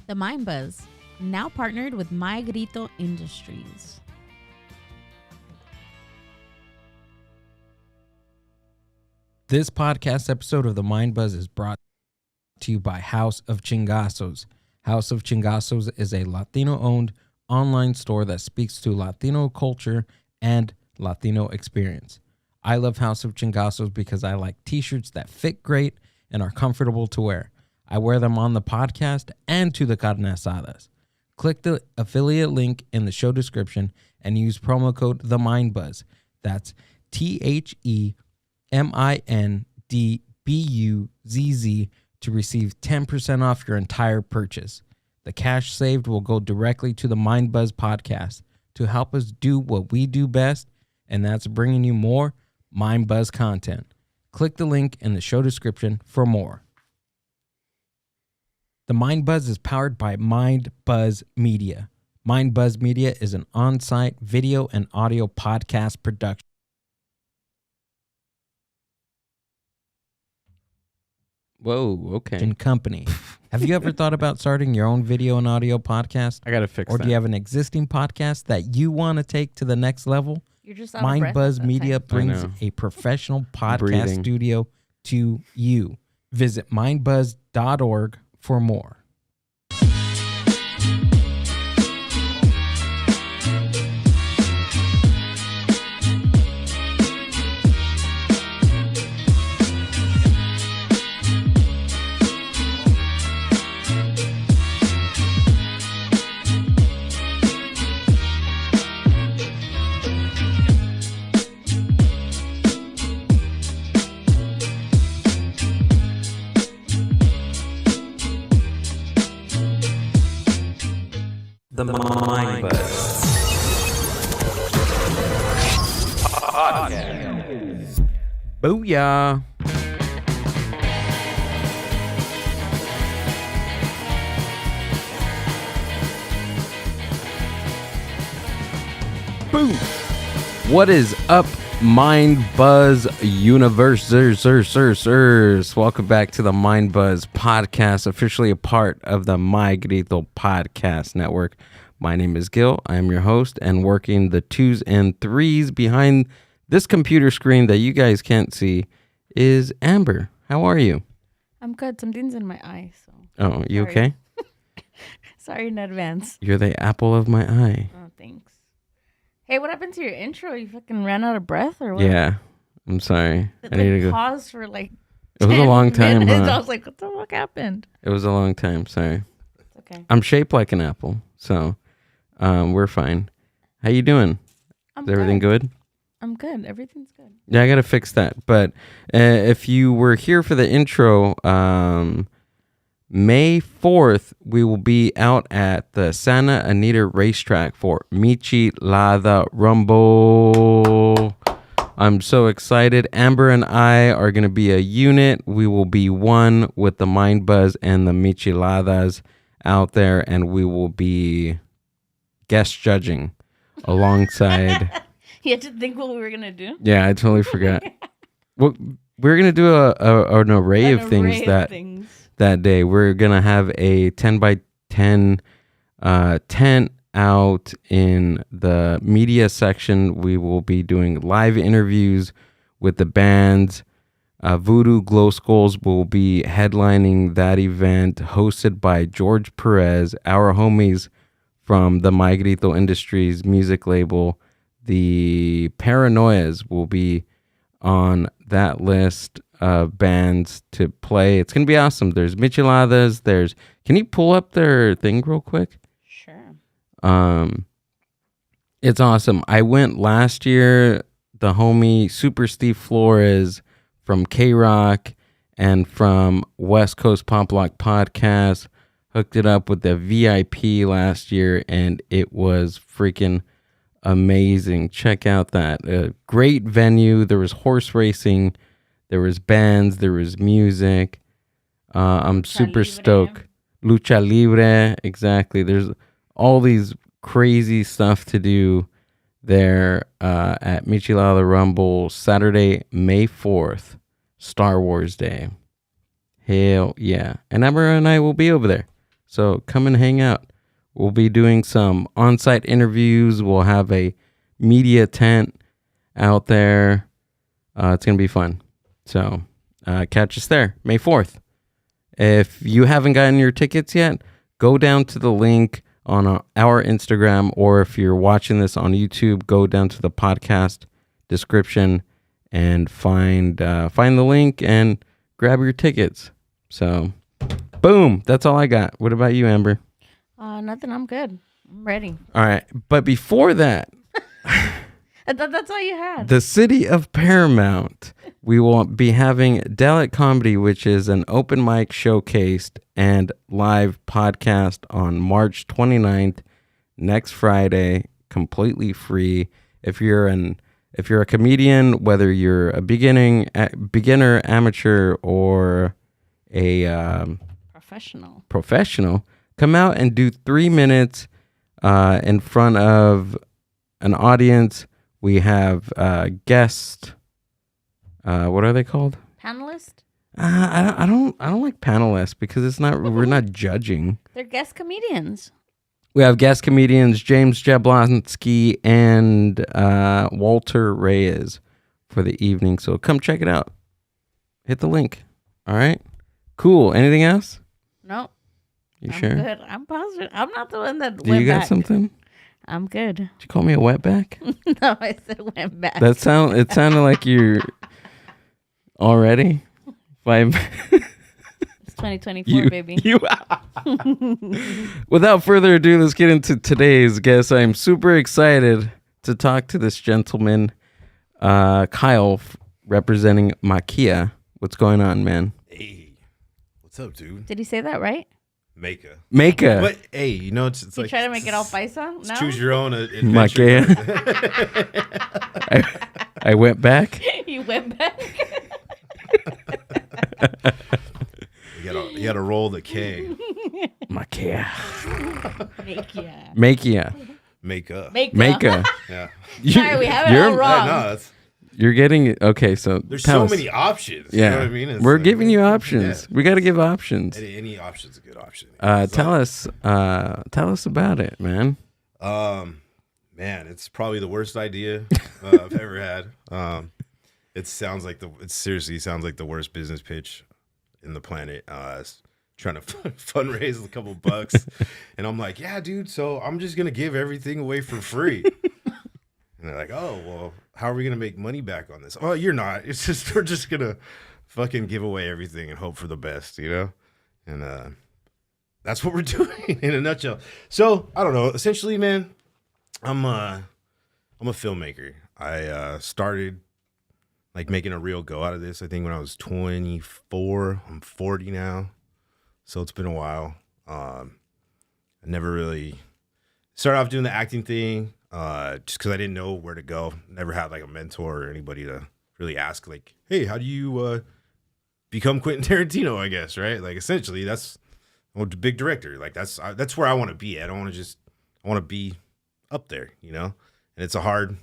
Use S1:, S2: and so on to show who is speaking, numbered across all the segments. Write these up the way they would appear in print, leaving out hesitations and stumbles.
S1: The Mind Buzz, now partnered with My Grito Industries.
S2: This podcast episode of The Mind Buzz is brought to you by House of Chingazos. House of Chingazos is a Latino-owned online store that speaks to Latino culture and Latino experience. I love House of Chingazos because I like t-shirts that fit great and are comfortable to wear. I wear them on the podcast and to the carne asadas. Click the affiliate link in the show description and use promo code TheMindBuzz. That's TheMindBuzz to receive 10% off your entire purchase. The cash saved will go directly to the Mind Buzz podcast to help us do what we do best, and that's bringing you more Mind Buzz content. Click the link in the show description for more. The Mind Buzz is powered by Mind Buzz Media. Mind Buzz Media is an on-site video and audio podcast production company. Have you ever thought about starting your own video and audio podcast?
S3: I gotta fix
S2: Or
S3: that.
S2: do you have an existing podcast that you want to take to the next level?
S1: You're just out of
S2: Mind
S1: breath
S2: Buzz
S1: at that
S2: Media
S1: time.
S2: brings
S3: know.
S2: a professional podcast
S3: Breathing.
S2: studio to you. Visit mindbuzz.org for more.
S4: The Mind Buzz Podcast.
S3: Booyah. Boom. What is up, Mind Buzz universe? Welcome back to the Mind Buzz podcast, officially a part of the My Grito podcast network. My name is Gil. I am your host, and working the 2s and 3s behind this computer screen that you guys can't see is Amber. How are you?
S1: I'm good. Something's in my eye, so.
S3: Oh, you
S1: Sorry.
S3: okay?
S1: Sorry in advance.
S3: You're the apple of my eye.
S1: Oh, thanks. Hey, what happened to your intro? You fucking ran out of breath or what?
S3: Yeah, I'm sorry.
S1: It,
S3: I need to
S1: like,
S3: go.
S1: paused for like
S3: It was a
S1: 10
S3: long time,
S1: minutes.
S3: huh?
S1: I was like, what the fuck happened?
S3: It was a long time. Sorry.
S1: It's okay.
S3: I'm shaped like an apple, so we're fine. How you doing?
S1: I'm
S3: Is everything good?
S1: I'm good. Everything's good.
S3: Yeah, I gotta fix that. But if you were here for the intro, May 4th, we will be out at the Santa Anita racetrack for Michelada Rumble. I'm so excited. Amber and I are going to be a unit. We will be one with the Mind Buzz and the Micheladas out there, and we will be guest judging alongside.
S1: You had to think what we were going to do?
S3: Yeah, I totally forgot. Well, we're going to do an array of things that day. We're going to have a 10 by 10 tent out in the media section. We will be doing live interviews with the bands. Voodoo Glow Skulls will be headlining that event, hosted by George Perez, our homies from the My Grito Industries music label. The Paranoias will be on that list of bands to play. It's going to be awesome. There's Micheladas. Can you pull up their thing real quick?
S1: Sure.
S3: It's awesome. I went last year. The homie Super Steve Flores from K-Rock and from West Coast Pop Lock Podcast hooked it up with the VIP last year, and it was freaking amazing. Check out that great venue. There was horse racing, there was bands, there was music. I'm super stoked. Lucha Libre, exactly. There's all these crazy stuff to do there at Michelada Rumble, Saturday, May 4th, Star Wars Day. Hell yeah. And Amber and I will be over there. So come and hang out. We'll be doing some on-site interviews. We'll have a media tent out there. It's going to be fun. So catch us there, May 4th. If you haven't gotten your tickets yet, go down to the link on our Instagram, or if you're watching this on YouTube, go down to the podcast description and find the link and grab your tickets. So, boom, that's all I got. What about you, Amber?
S1: Nothing. I'm good. I'm ready.
S3: All right, but before that,
S1: I thought that's all you had.
S3: the city of Paramount, we will be having Delic Comedy, which is an open mic showcased and live podcast on March 29th, next Friday, completely free. If you're a comedian, whether you're a beginner, amateur, or a professional, come out and do 3 minutes in front of an audience. We have guest. What are they called?
S1: Panelist?
S3: I don't like panelists because it's not. We're not judging.
S1: They're guest comedians.
S3: We have guest comedians James Jablonski and Walter Reyes for the evening. So come check it out. Hit the link. All right. Cool. Anything else?
S1: No.
S3: You
S1: I'm
S3: sure?
S1: Good. I'm positive. I'm not the one that
S3: Do
S1: went
S3: you got
S1: back.
S3: something?
S1: I'm good.
S3: Did you call me a wetback?
S1: No, I said went back.
S3: It sounded like you're already 5.
S1: It's 2024, baby.
S3: Without further ado, let's get into today's guest. I'm super excited to talk to this gentleman, Kyle, representing Makea. What's going on, man?
S5: Hey, what's up, dude?
S1: Did he say that right?
S3: Makea.
S5: But hey, you know, it's
S1: You
S5: like
S1: try to make it all paisa? No?
S5: choose your own adventure.
S3: Makea. I went back.
S1: You went back?
S5: You gotta roll the K.
S3: Makea.
S1: Makea.
S3: Makea.
S5: Yeah.
S1: Sorry, we have it all wrong.
S5: No,
S3: You're getting okay. So
S5: there's
S3: tell
S5: so
S3: us.
S5: many options.
S3: Yeah,
S5: You know what I mean? It's
S3: we're
S5: like,
S3: giving you options.
S5: Yeah.
S3: We got to give options.
S5: Any option's a good option.
S3: Tell us about it, man.
S5: Man, it's probably the worst idea I've ever had. It seriously sounds like the worst business pitch in the planet. Trying to fundraise a couple bucks, and I'm like, yeah, dude. So I'm just gonna give everything away for free. And they're like, oh, well, how are we gonna make money back on this? Oh, you're not. It's just we're just gonna fucking give away everything and hope for the best, you know. And that's what we're doing in a nutshell. So I don't know. Essentially, man, I'm a filmmaker. I started like making a real go out of this, I think, when I was 24. I'm 40 now. So it's been a while. I never really started off doing the acting thing just because I didn't know where to go. Never had like a mentor or anybody to really ask like, hey, how do you become Quentin Tarantino, I guess, right? Like essentially I'm a big director. Like that's where I want to be at. I want to be up there, you know? And it's a hard,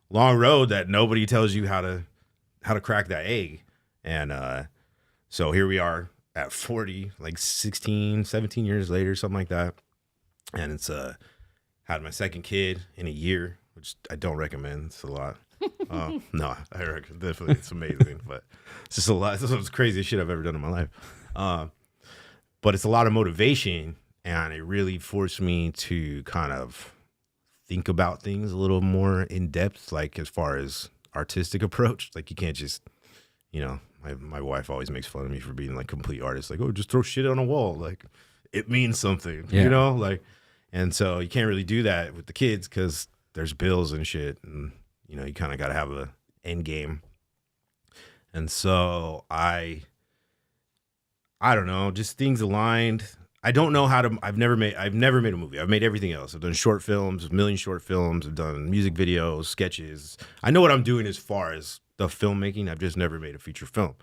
S5: long road that nobody tells you how to crack that egg. And so here we are at 40, like 16, 17 years later, something like that. And it's had my second kid in a year, which I don't recommend. It's a lot. No, I recommend, definitely. It's amazing, but it's just a lot. This was the craziest shit I've ever done in my life. But it's a lot of motivation, and it really forced me to kind of think about things a little more in depth, like as far as artistic approach. Like you can't just, you know, my wife always makes fun of me for being like complete artist, like, oh, just throw shit on a wall, like it means something, you know, like, and so you can't really do that with the kids because there's bills and shit, and you know, you kind of got to have a end game. And so I don't know, just things aligned. I don't know how to. I've never made a movie. I've made everything else. I've done short films, a million short films. I've done music videos, sketches. I know what I'm doing as far as the filmmaking. I've just never made a feature film.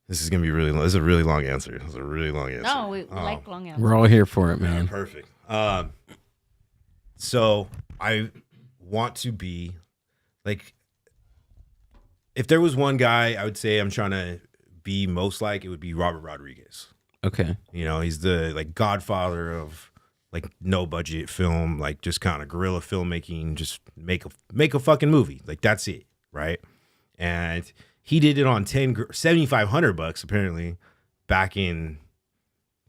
S5: This is gonna be really long. This is a really long answer. This is a really long answer.
S1: No, we like long answers.
S3: We're all here for it, man.
S5: Yeah, perfect. So I want to be like, if there was one guy I would say I'm trying to be most like, it would be Robert Rodriguez.
S3: Okay.
S5: You know, he's the like godfather of like no budget film, like just kind of guerrilla filmmaking, just make a fucking movie. Like that's it, right? And he did it on $7,500 apparently back in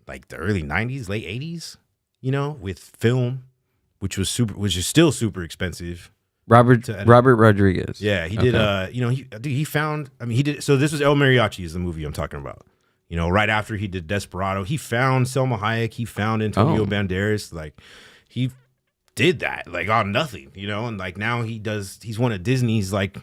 S5: like the early 90s, late 80s, you know, with film, which is still super expensive.
S3: Robert Rodriguez.
S5: Yeah, he did you know, he found, I mean, he did, so this was El Mariachi is the movie I'm talking about. You know, right after he did Desperado, he found Selma Hayek, he found Antonio Banderas. Like, he did that, like, on nothing, you know? And, like, now he's one of Disney's, like,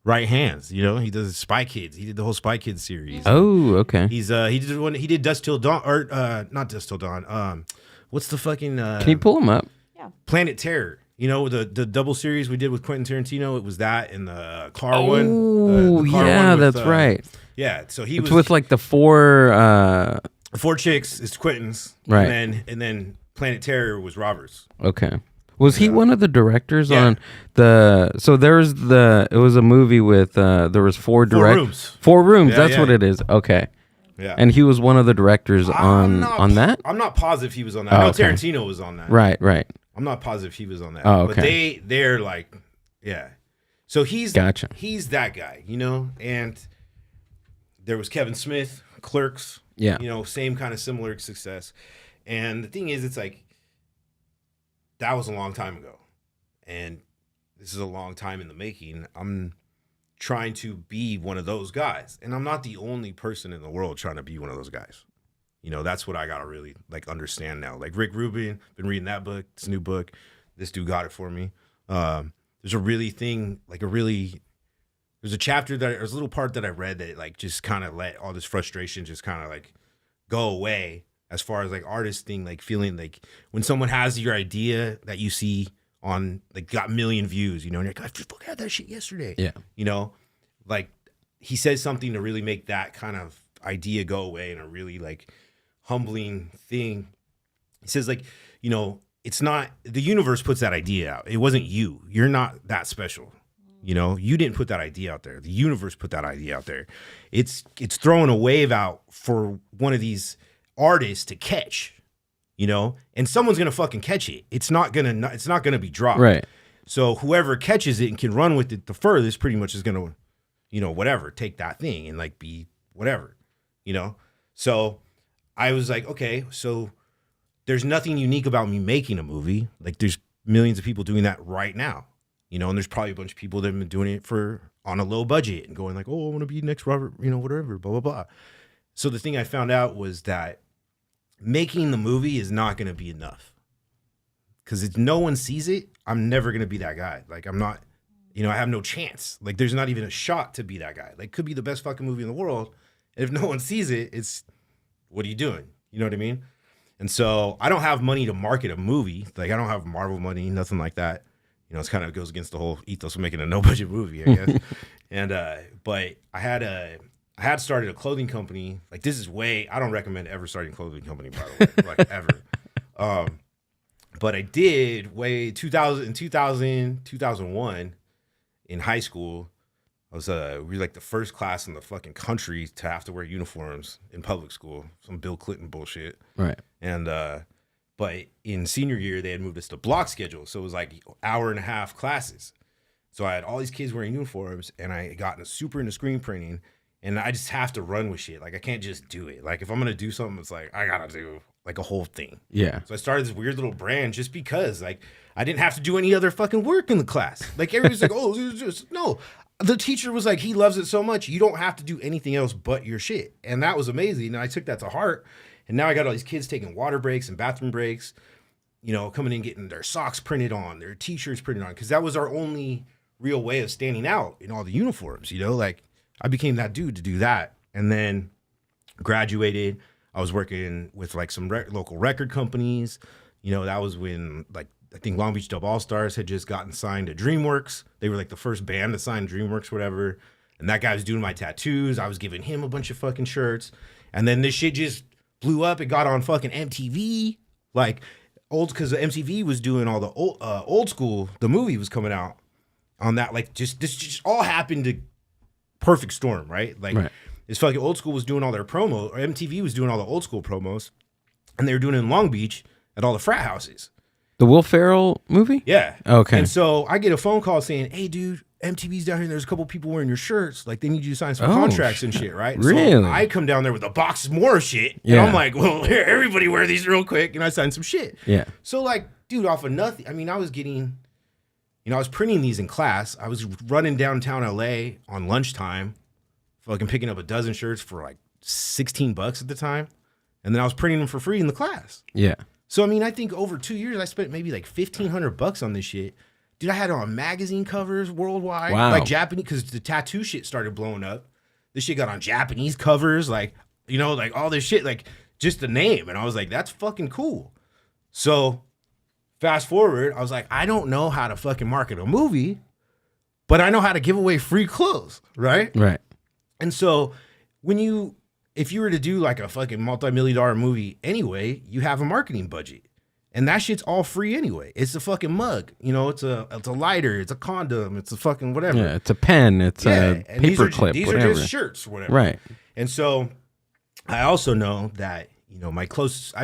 S5: right hands, you know? He does Spy Kids. He did the whole Spy Kids series.
S3: Oh, okay.
S5: He did Dusk Till Dawn, or, not Dusk Till Dawn. What's the fucking...
S3: Can you pull him up?
S1: Yeah.
S5: Planet Terror. You know, the double series we did with Quentin Tarantino, it was that and the car one.
S3: Oh,
S5: the car
S3: yeah,
S5: one with,
S3: that's right.
S5: Yeah, so he
S3: It's
S5: was
S3: with like the four
S5: chicks is Quentin's,
S3: right?
S5: And then Planet Terror was Robert's.
S3: Okay, was he
S5: Yeah.
S3: one of the directors
S5: Yeah.
S3: on the? So there was it was a movie with there was four
S5: Rooms.
S3: Four rooms.
S5: Yeah,
S3: That's
S5: yeah.
S3: what it is. Okay,
S5: Yeah,
S3: and he was one of the directors on that.
S5: I'm not positive he was on that.
S3: Oh,
S5: I know
S3: okay.
S5: Tarantino was on that.
S3: Right.
S5: I'm not positive he was on that.
S3: Oh,
S5: But
S3: okay.
S5: they're like, yeah. So he's
S3: Gotcha.
S5: He's that guy, you know. And there was Kevin Smith, Clerks.
S3: Yeah.
S5: You know, same kind of similar success. And the thing is, it's like that was a long time ago, and this is a long time in the making. I'm trying to be one of those guys, and I'm not the only person in the world trying to be one of those guys. You know, that's what I gotta really like understand now. Like Rick Rubin, been reading that book, this new book. This dude got it for me. There's a chapter there's a little part that I read that like just kind of let all this frustration just kind of like go away as far as like artist thing, like feeling like when someone has your idea that you see on like got 1 million views, you know, and you're like, I fucking had that shit yesterday.
S3: Yeah.
S5: You know, like he says something to really make that kind of idea go away in a really like humbling thing. He says like, you know, it's not the universe puts that idea out. It wasn't you. You're not that special. You know, you didn't put that idea out there. The universe put that idea out there. It's throwing a wave out for one of these artists to catch, you know, and someone's gonna fucking catch it. It's not gonna be dropped.
S3: Right.
S5: So whoever catches it and can run with it the furthest pretty much is gonna, you know, whatever, take that thing and like be whatever, you know. So I was like, okay, so there's nothing unique about me making a movie. Like there's millions of people doing that right now. You know, and there's probably a bunch of people that have been doing it on a low budget and going like, oh, I want to be next Robert, you know, whatever, blah, blah, blah. So the thing I found out was that making the movie is not going to be enough. Because if no one sees it, I'm never going to be that guy. Like, I'm not, you know, I have no chance. Like, there's not even a shot to be that guy. Like, could be the best fucking movie in the world. And if no one sees it, it's, what are you doing? You know what I mean? And so I don't have money to market a movie. Like, I don't have Marvel money, nothing like that. You know, it's kind of goes against the whole ethos of making a no budget movie, I guess. And but I had started a clothing company. Like this is I don't recommend ever starting a clothing company, by the way, like ever. But I did 2001 in high school. I was we were like the first class in the fucking country to have to wear uniforms in public school. Some Bill Clinton bullshit.
S3: Right.
S5: And but in senior year, they had moved us to block schedule. So it was like 1.5 hour classes. So I had all these kids wearing uniforms and I got super into screen printing and I just have to run with shit. Like I can't just do it. Like if I'm going to do something, it's like, I got to do like a whole thing.
S3: Yeah.
S5: So I started this weird little brand just because like I didn't have to do any other fucking work in the class. Like everybody's like, oh, it's just, no. The teacher was like, he loves it so much. You don't have to do anything else but your shit. And that was amazing. And I took that to heart. And now I got all these kids taking water breaks and bathroom breaks, you know, coming in, getting their socks printed on, their t-shirts printed on. Because that was our only real way of standing out in all the uniforms, you know? Like, I became that dude to do that. And then graduated. I was working with, like, some local record companies. You know, that was when, like, I think Long Beach Dub All-Stars had just gotten signed to DreamWorks. They were, like, the first band to sign DreamWorks, whatever. And that guy was doing my tattoos. I was giving him a bunch of fucking shirts. And then this shit just blew up. It got on fucking MTV, like because MTV was doing all the old school. The movie was coming out on that. Like this just all happened to perfect storm, right? Like
S3: right.
S5: is fucking Old School was doing all their promo, or MTV was doing all the Old School promos, and they were doing it in Long Beach at all the frat houses.
S3: The Will Ferrell movie?
S5: Yeah.
S3: Okay.
S5: And so I get a phone call saying, hey, dude, MTV's down here. There's a couple people wearing your shirts. Like, they need you to sign some contracts and shit, right?
S3: Really?
S5: So I come down there with a box more shit. And I'm like, well, here, everybody wear these real quick. And I signed some shit.
S3: Yeah.
S5: So, like, dude, off of nothing. I mean, I was getting, I was printing these in class. I was running downtown LA on lunchtime, fucking picking up a dozen shirts for like $16 at the time. And then I was printing them for free in the class.
S3: Yeah.
S5: So, I mean, I think over 2 years, I spent maybe like $1,500 on this shit. Dude, I had it on magazine covers worldwide.
S3: Wow.
S5: Like Japanese, because the tattoo shit started blowing up. This shit got on Japanese covers, like, like all this shit, like just the name. And I was like, that's fucking cool. So, fast forward, I was like, I don't know how to fucking market a movie, but I know how to give away free clothes, right?
S3: Right.
S5: And so, if you were to do like a fucking multi-million-dollar movie anyway, you have a marketing budget. And that shit's all free anyway. It's a fucking mug. It's a lighter, it's a condom, it's a fucking whatever.
S3: Yeah, it's a pen, it's a paper clip,
S5: these
S3: whatever.
S5: are just shirts, whatever.
S3: Right.
S5: And so I also know that, my closest,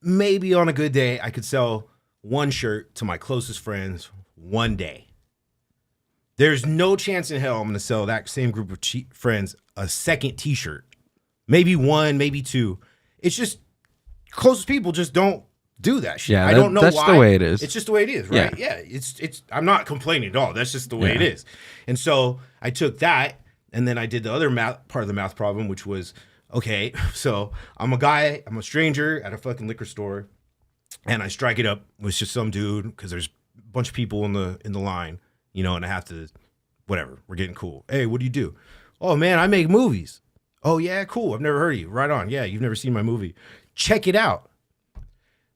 S5: maybe on a good day, I could sell one shirt to my closest friends one day. There's no chance in hell I'm going to sell that same group of friends a second t-shirt. Maybe one, maybe two. It's just closest people just don't do that shit.
S3: Yeah,
S5: I don't know why.
S3: That's the way it is.
S5: It's just the way it is, right? Yeah. It's I'm not complaining at all. That's just the way it is. And so I took that and then I did the other part of the math problem, which was, okay, so I'm a stranger at a fucking liquor store, and I strike it up with just some dude because there's a bunch of people in the line, and I have to, whatever, we're getting cool. Hey, what do you do? Oh man, I make movies. Oh, yeah, cool. I've never heard of you. Right on. Yeah, you've never seen my movie. Check it out.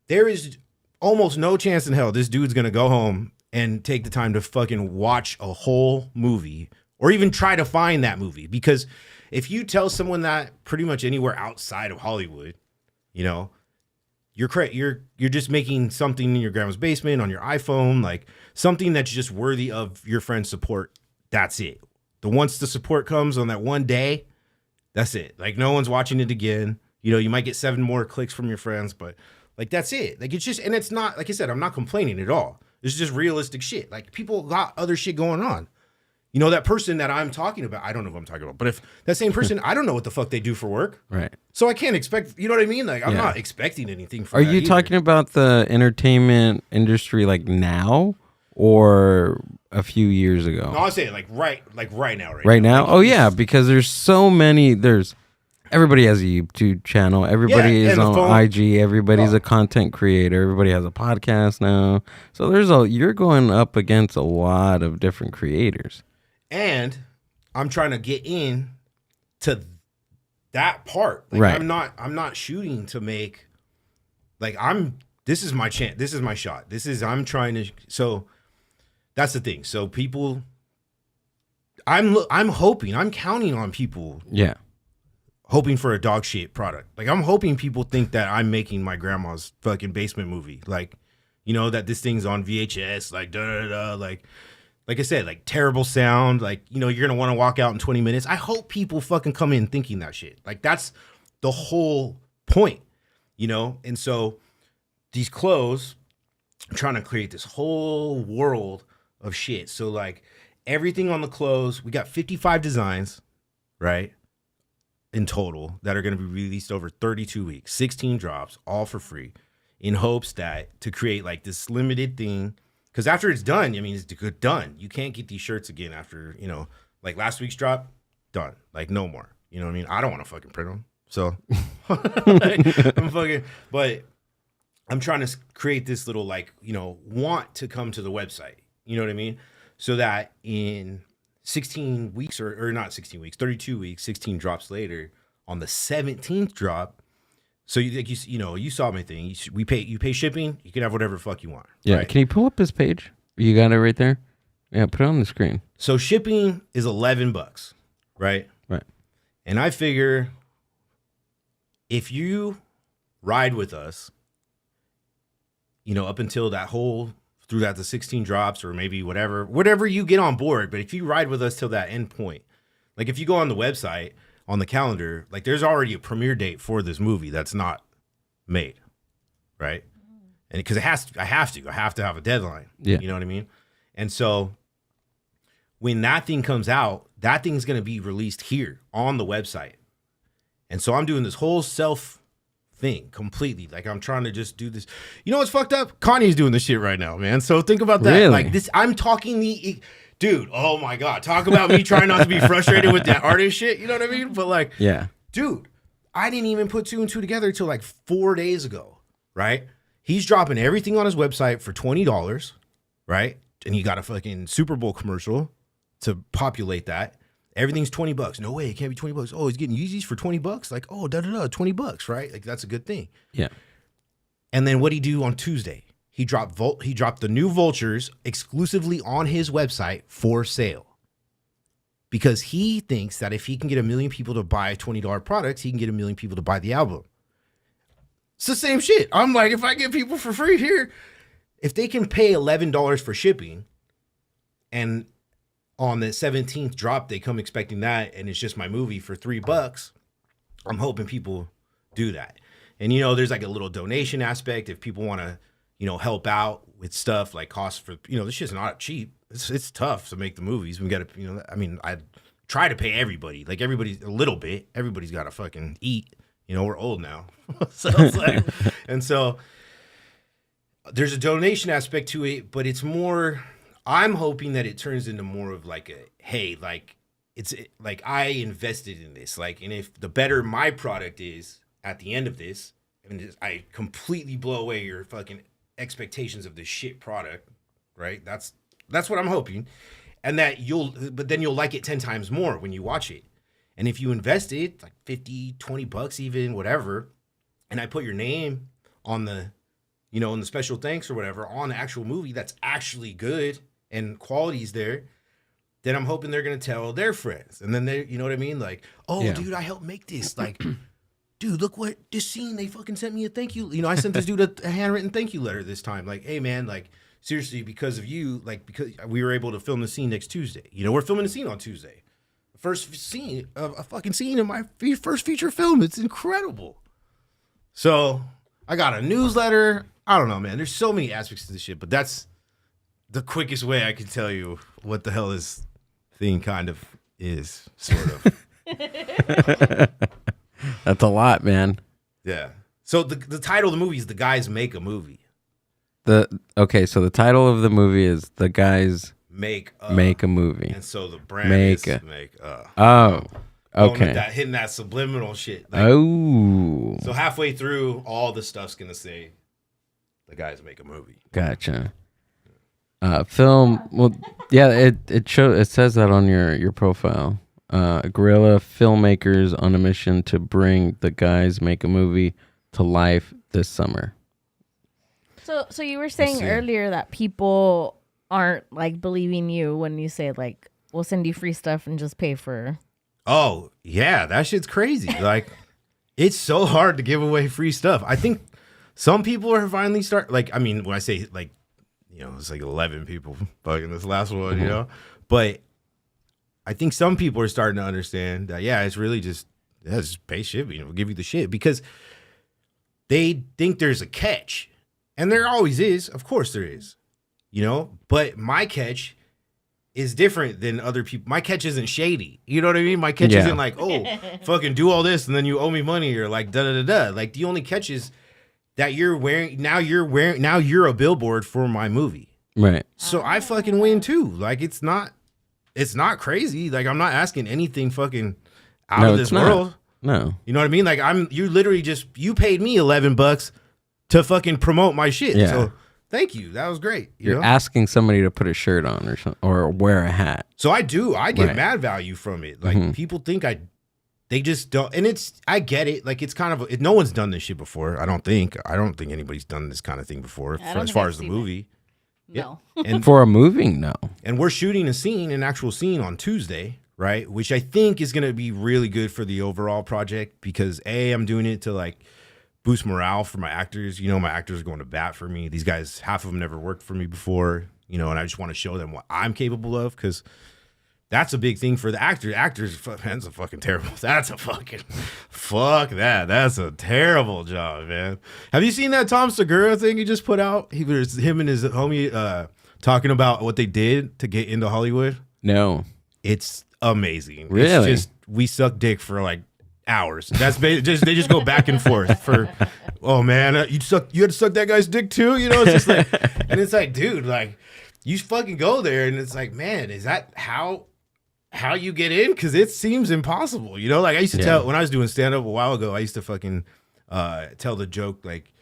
S5: There is almost no chance in hell this dude's going to go home and take the time to fucking watch a whole movie or even try to find that movie. Because if you tell someone that pretty much anywhere outside of Hollywood, you're just making something in your grandma's basement on your iPhone, like something that's just worthy of your friend's support. That's it. Once the support comes on that one day, that's it. Like, no one's watching it again. You might get 7 more clicks from your friends, but like, that's it. Like, it's just, and it's not, like I said, I'm not complaining at all. It's just realistic shit. Like, people got other shit going on. That person that I'm talking about, I don't know who I'm talking about, but if that same person, I don't know what the fuck they do for work. Right. So I can't expect, you know what I mean? Like, I'm not expecting anything from that.
S3: Are you talking about the entertainment industry like now or a few years ago?
S5: No, I was saying like right now.
S3: Right now?
S5: Like,
S3: oh yeah, because there's so many. Everybody has a YouTube channel. Everybody is on IG. Everybody's a content creator. Everybody has a podcast now. So you're going up against a lot of different creators.
S5: And I'm trying to get in to that part. Like,
S3: right.
S5: I'm not shooting to make, like, this is my chance. This is my shot. I'm trying to, so that's the thing. So people, I'm hoping, I'm counting on people.
S3: Yeah.
S5: Hoping for a dog shit product. Like, I'm hoping people think that I'm making my grandma's fucking basement movie. Like, that this thing's on VHS, like, like I said, like, terrible sound. Like, you're going to want to walk out in 20 minutes. I hope people fucking come in thinking that shit. Like, that's the whole point, And so these clothes, I'm trying to create this whole world of shit. So, like, everything on the clothes, we got 55 designs, right? In total, that are going to be released over 32 weeks, 16 drops, all for free, in hopes that to create like this limited thing. Because after it's done, it's done. You can't get these shirts again after, like last week's drop, done. Like, no more. You know what I mean? I don't want to fucking print them. So but I'm trying to create this little, like, want to come to the website. You know what I mean? So that in 16 weeks or not 16 weeks, 32 weeks, 16 drops later, on the 17th drop. So you saw my thing. You pay shipping. You can have whatever the fuck you want.
S3: Yeah.
S5: Right?
S3: Can you pull up his page? You got it right there. Yeah. Put it on the screen.
S5: So shipping is $11, right?
S3: Right.
S5: And I figure if you ride with us, up until that whole, through that the 16 drops or maybe whatever you get on board, but if you ride with us till that end point, like if you go on the website on the calendar, like there's already a premiere date for this movie that's not made, right? And because I have to have a deadline.
S3: Yeah.
S5: You know what I mean? And so when that thing comes out, that thing's going to be released here on the website. And so I'm doing this whole self thing completely. Like I'm trying to just do this. You know what's fucked up? Kanye's doing this shit right now, man. So think about that.
S3: Really?
S5: Like this, I'm talking dude, oh my God. Talk about me trying not to be frustrated with that artist shit. You know what I mean? But like,
S3: Yeah.
S5: dude, I didn't even put 2 and 2 together until like 4 days ago, right? He's dropping everything on his website for $20, right? And he got a fucking Super Bowl commercial to populate that. Everything's $20. No way, it can't be $20. Oh, he's getting Yeezys for $20. Like, oh, $20, right? Like that's a good thing.
S3: Yeah.
S5: And then what'd he do on Tuesday? He dropped the new Vultures exclusively on his website for sale. Because he thinks that if he can get 1 million people to buy $20 products, he can get 1 million people to buy the album. It's the same shit. I'm like, if I get people for free here, if they can pay $11 for shipping, and on the 17th drop, they come expecting that, and it's just my movie for $3, I'm hoping people do that. And, you know, there's like a little donation aspect if people want to, you know, help out with stuff like costs for, you know, this shit's not cheap. It's tough to make the movies. We got to, you know, I mean, I try to pay everybody, like everybody's a little bit. Everybody's got to fucking eat. You know, we're old now. So it's like, and so there's a donation aspect to it, but it's more, I'm hoping that it turns into more of like hey, like it's like I invested in this. Like, and if the better my product is at the end of this, and I completely blow away your fucking expectations of this shit product, right? That's what I'm hoping. And that but then you'll like it 10 times more when you watch it. And if you invest it, like $50, $20 even, whatever, and I put your name on the, you know, in the special thanks or whatever, on the actual movie that's actually good and quality's there, then I'm hoping they're going to tell their friends. And then they, you know what I mean? Like, oh, yeah. Dude, I helped make this. Like, dude, look what this scene, they fucking sent me a thank you. You know, I sent this dude a handwritten thank you letter this time. Like, hey, man, like, seriously, because of you, like, because we were able to film the scene next Tuesday. You know, we're filming the scene on Tuesday. First scene of a fucking scene in my first feature film. It's incredible. So I got a newsletter. I don't know, man. There's so many aspects to this shit, but that's the quickest way I can tell you what the hell this thing kind of is, sort of.
S3: That's a lot, man.
S5: Yeah. So the title of the movie is The Guys Make a Movie.
S3: Okay, so the title of the movie is The Guys
S5: Make a
S3: Movie.
S5: And so the brand is Make a.
S3: Oh, okay.
S5: Hitting that subliminal shit. Like,
S3: oh.
S5: So halfway through, all the stuff's going to say, The Guys Make a Movie.
S3: Gotcha. Film, well, yeah, it says that on your profile. Guerilla filmmakers on a mission to bring The Guys Make a Movie to life this summer.
S6: So you were saying earlier that people aren't like believing you when you say like we'll send you free stuff and just pay for.
S5: Oh yeah, that shit's crazy. Like it's so hard to give away free stuff. I think some people are finally like. I mean, when I say like, you know, it's like 11 people fucking this last one, you know, but I think some people are starting to understand that. Yeah, it's really just pay shipping. We'll give you the shit because they think there's a catch. And there always is. Of course there is. You know? But my catch is different than other people. My catch isn't shady. You know what I mean? My catch isn't like, oh, fucking do all this and then you owe me money or like da-da-da-da. Like the only catch is that you're a billboard for my movie.
S3: Right.
S5: So I fucking win too. Like it's not crazy. Like I'm not asking anything fucking out of this world.
S3: No.
S5: You know what I mean? Like you literally you paid me $11 to fucking promote my shit.
S3: Yeah.
S5: So thank you. That was great.
S3: You're
S5: know?
S3: asking somebody to put a shirt on or something, or wear a hat.
S5: So I do. I get mad value from it. Like people think they just don't. And I get it. Like it's kind of, no one's done this shit before. I don't think anybody's done this kind of thing before as far as the movie.
S6: No.
S5: Yeah. And
S3: for a movie, no.
S5: And we're shooting an actual scene on Tuesday, right? Which I think is going to be really good for the overall project because I'm doing it to like boost morale for my actors. You know, my actors are going to bat for me. These guys, half of them never worked for me before, you know, and I just want to show them what I'm capable of because that's a big thing for the actor. Actors, man, that's a fucking terrible. That's a fucking fuck that. That's a terrible job, man. Have you seen that Tom Segura thing he just put out? He was him and his homie talking about what they did to get into Hollywood.
S3: No,
S5: it's amazing.
S3: Really?
S5: It's just we suck dick for like hours. That's they just go back and forth for. Oh man, you had to suck that guy's dick too. You know, it's just like, and it's like, dude, like you fucking go there, and it's like, man, is that how you get in? Because it seems impossible. You know, like I used to tell when I was doing stand up a while ago, I used to fucking tell the joke like,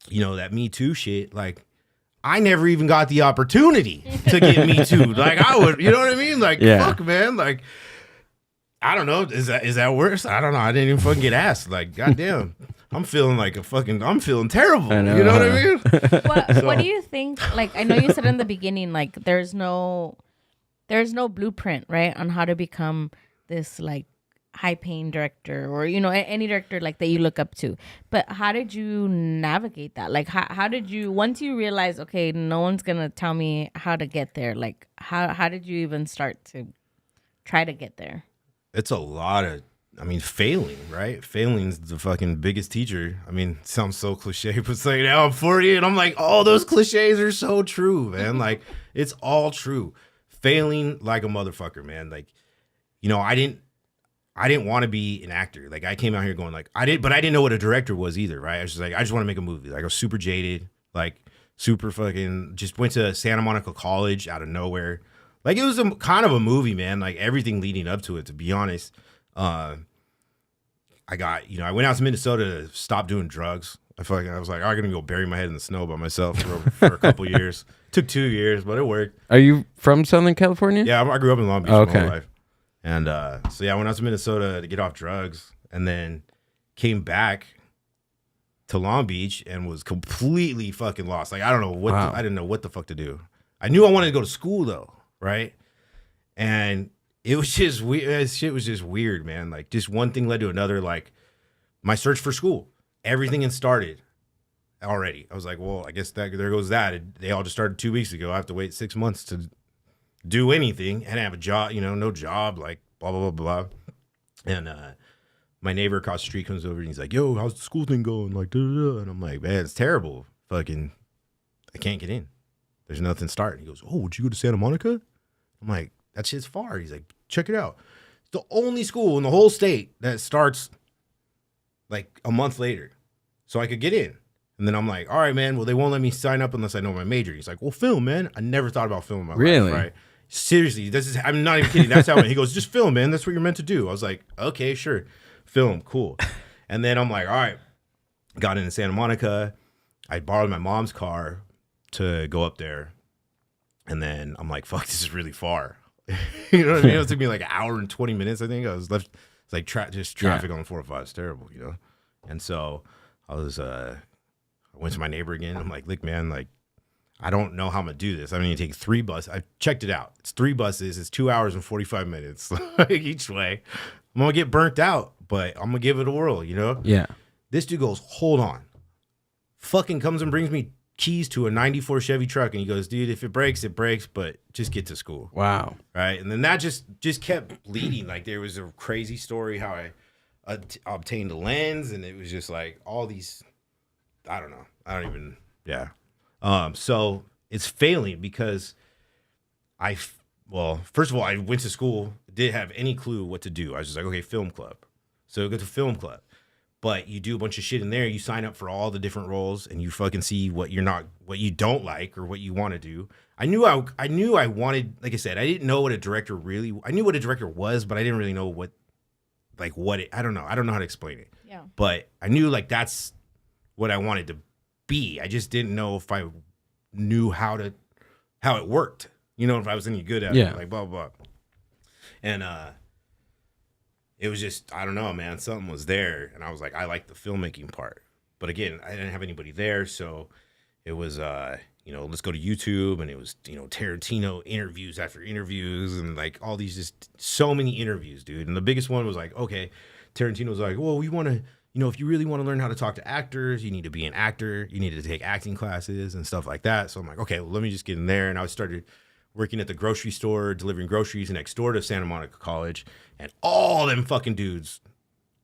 S5: you know, that Me Too shit, like. I never even got the opportunity to get Me Too. Like I would, you know what I mean? Like, fuck, man. Like, I don't know. Is that worse? I don't know. I didn't even fucking get asked. Like, goddamn, I'm feeling terrible. You know what I mean?
S6: What do you think? Like, I know you said in the beginning, like, there's no blueprint, right, on how to become this like high-paying director, or you know, any director like that you look up to. But how did you navigate that? Like, how did you, once you realize, okay, no one's gonna tell me how to get there, like how did you even start to try to get there?
S5: It's a lot of, I mean, failing, right? Failing's the fucking biggest teacher. I mean, it sounds so cliche, but it's like now I'm 40 and I'm like, all those cliches are so true, man. Like, it's all true. Failing like a motherfucker, man. Like, you know, I didn't want to be an actor. Like I came out here going like but I didn't know what a director was either, right? I was just like, I just want to make a movie. Like I was super jaded, like super fucking, just went to Santa Monica College out of nowhere. Like it was kind of a movie, man. Like everything leading up to it, to be honest. I went out to Minnesota to stop doing drugs. I was like, I'm gonna go bury my head in the snow by myself for a couple years. Took 2 years, but it worked.
S3: Are you from Southern California?
S5: Yeah, I grew up in Long Beach my whole life. And so yeah, I went out to Minnesota to get off drugs, and then came back to Long Beach and was completely fucking lost. Like I don't know what I didn't know what the fuck to do. I knew I wanted to go to school though, right? And it was just weird. Shit was just weird, man. Like just one thing led to another. Like my search for school, everything had started already. I was like, well, I guess there goes that. They all just started 2 weeks ago. I have to wait 6 months to do anything and have a job, you know, no job, like blah, blah, blah, blah. And my neighbor across the street comes over and he's like, yo, how's the school thing going? Like, da, da, da. And I'm like, man, it's terrible. Fucking, I can't get in. There's nothing starting. He goes, oh, would you go to Santa Monica? I'm like, that shit's far. He's like, check it out. It's the only school in the whole state that starts like a month later. So I could get in. And then I'm like, all right, man, well, they won't let me sign up unless I know my major. He's like, well, film, man. I never thought about film in my life, right? Seriously, I'm not even kidding. That's how he goes, just film, man. That's what you're meant to do. I was like, okay, sure. Film, cool. And then I'm like, all right. Got into Santa Monica. I borrowed my mom's car to go up there. And then I'm like, fuck, this is really far. You know what I mean? It took me like an hour and 20 minutes, I think. I was left, it's like just traffic on 405. It's terrible, you know? And so I went to my neighbor again. I'm like, look, man, like, I don't know how I'm going to do this. I'm going to take 3 buses. I checked it out. It's 3 buses. It's 2 hours and 45 minutes each way. I'm going to get burnt out, but I'm going to give it a whirl, you know?
S3: Yeah.
S5: This dude goes, hold on. Fucking comes and brings me keys to a 94 Chevy truck. And he goes, dude, if it breaks, but just get to school.
S3: Wow.
S5: Right? And then that just kept bleeding. Like there was a crazy story how I obtained a lens, and it was just like all these, I don't know. So it's failing because first of all, I went to school, didn't have any clue what to do. I was just like, okay, film club. So I go to film club. But you do a bunch of shit in there. You sign up for all the different roles, and you fucking see what you don't like or what you want to do. I knew I wanted, like I said, I didn't know what a director I knew what a director was, but I didn't really know I don't know how to explain it.
S6: Yeah.
S5: But I knew like that's what I wanted to be. I just didn't know if I knew how it worked. You know, if I was any good at it, like blah, blah, blah. And it was just, I don't know, man, something was there. And I was like, I like the filmmaking part. But again, I didn't have anybody there. So it was, let's go to YouTube. And it was, Tarantino interviews after interviews and like all these, just so many interviews, dude. And the biggest one was like, okay, Tarantino's like, well, we want to, if you really want to learn how to talk to actors, you need to be an actor. You need to take acting classes and stuff like that. So I'm like, okay, well, let me just get in there. And I started working at the grocery store, delivering groceries next door to Santa Monica College, and all them fucking dudes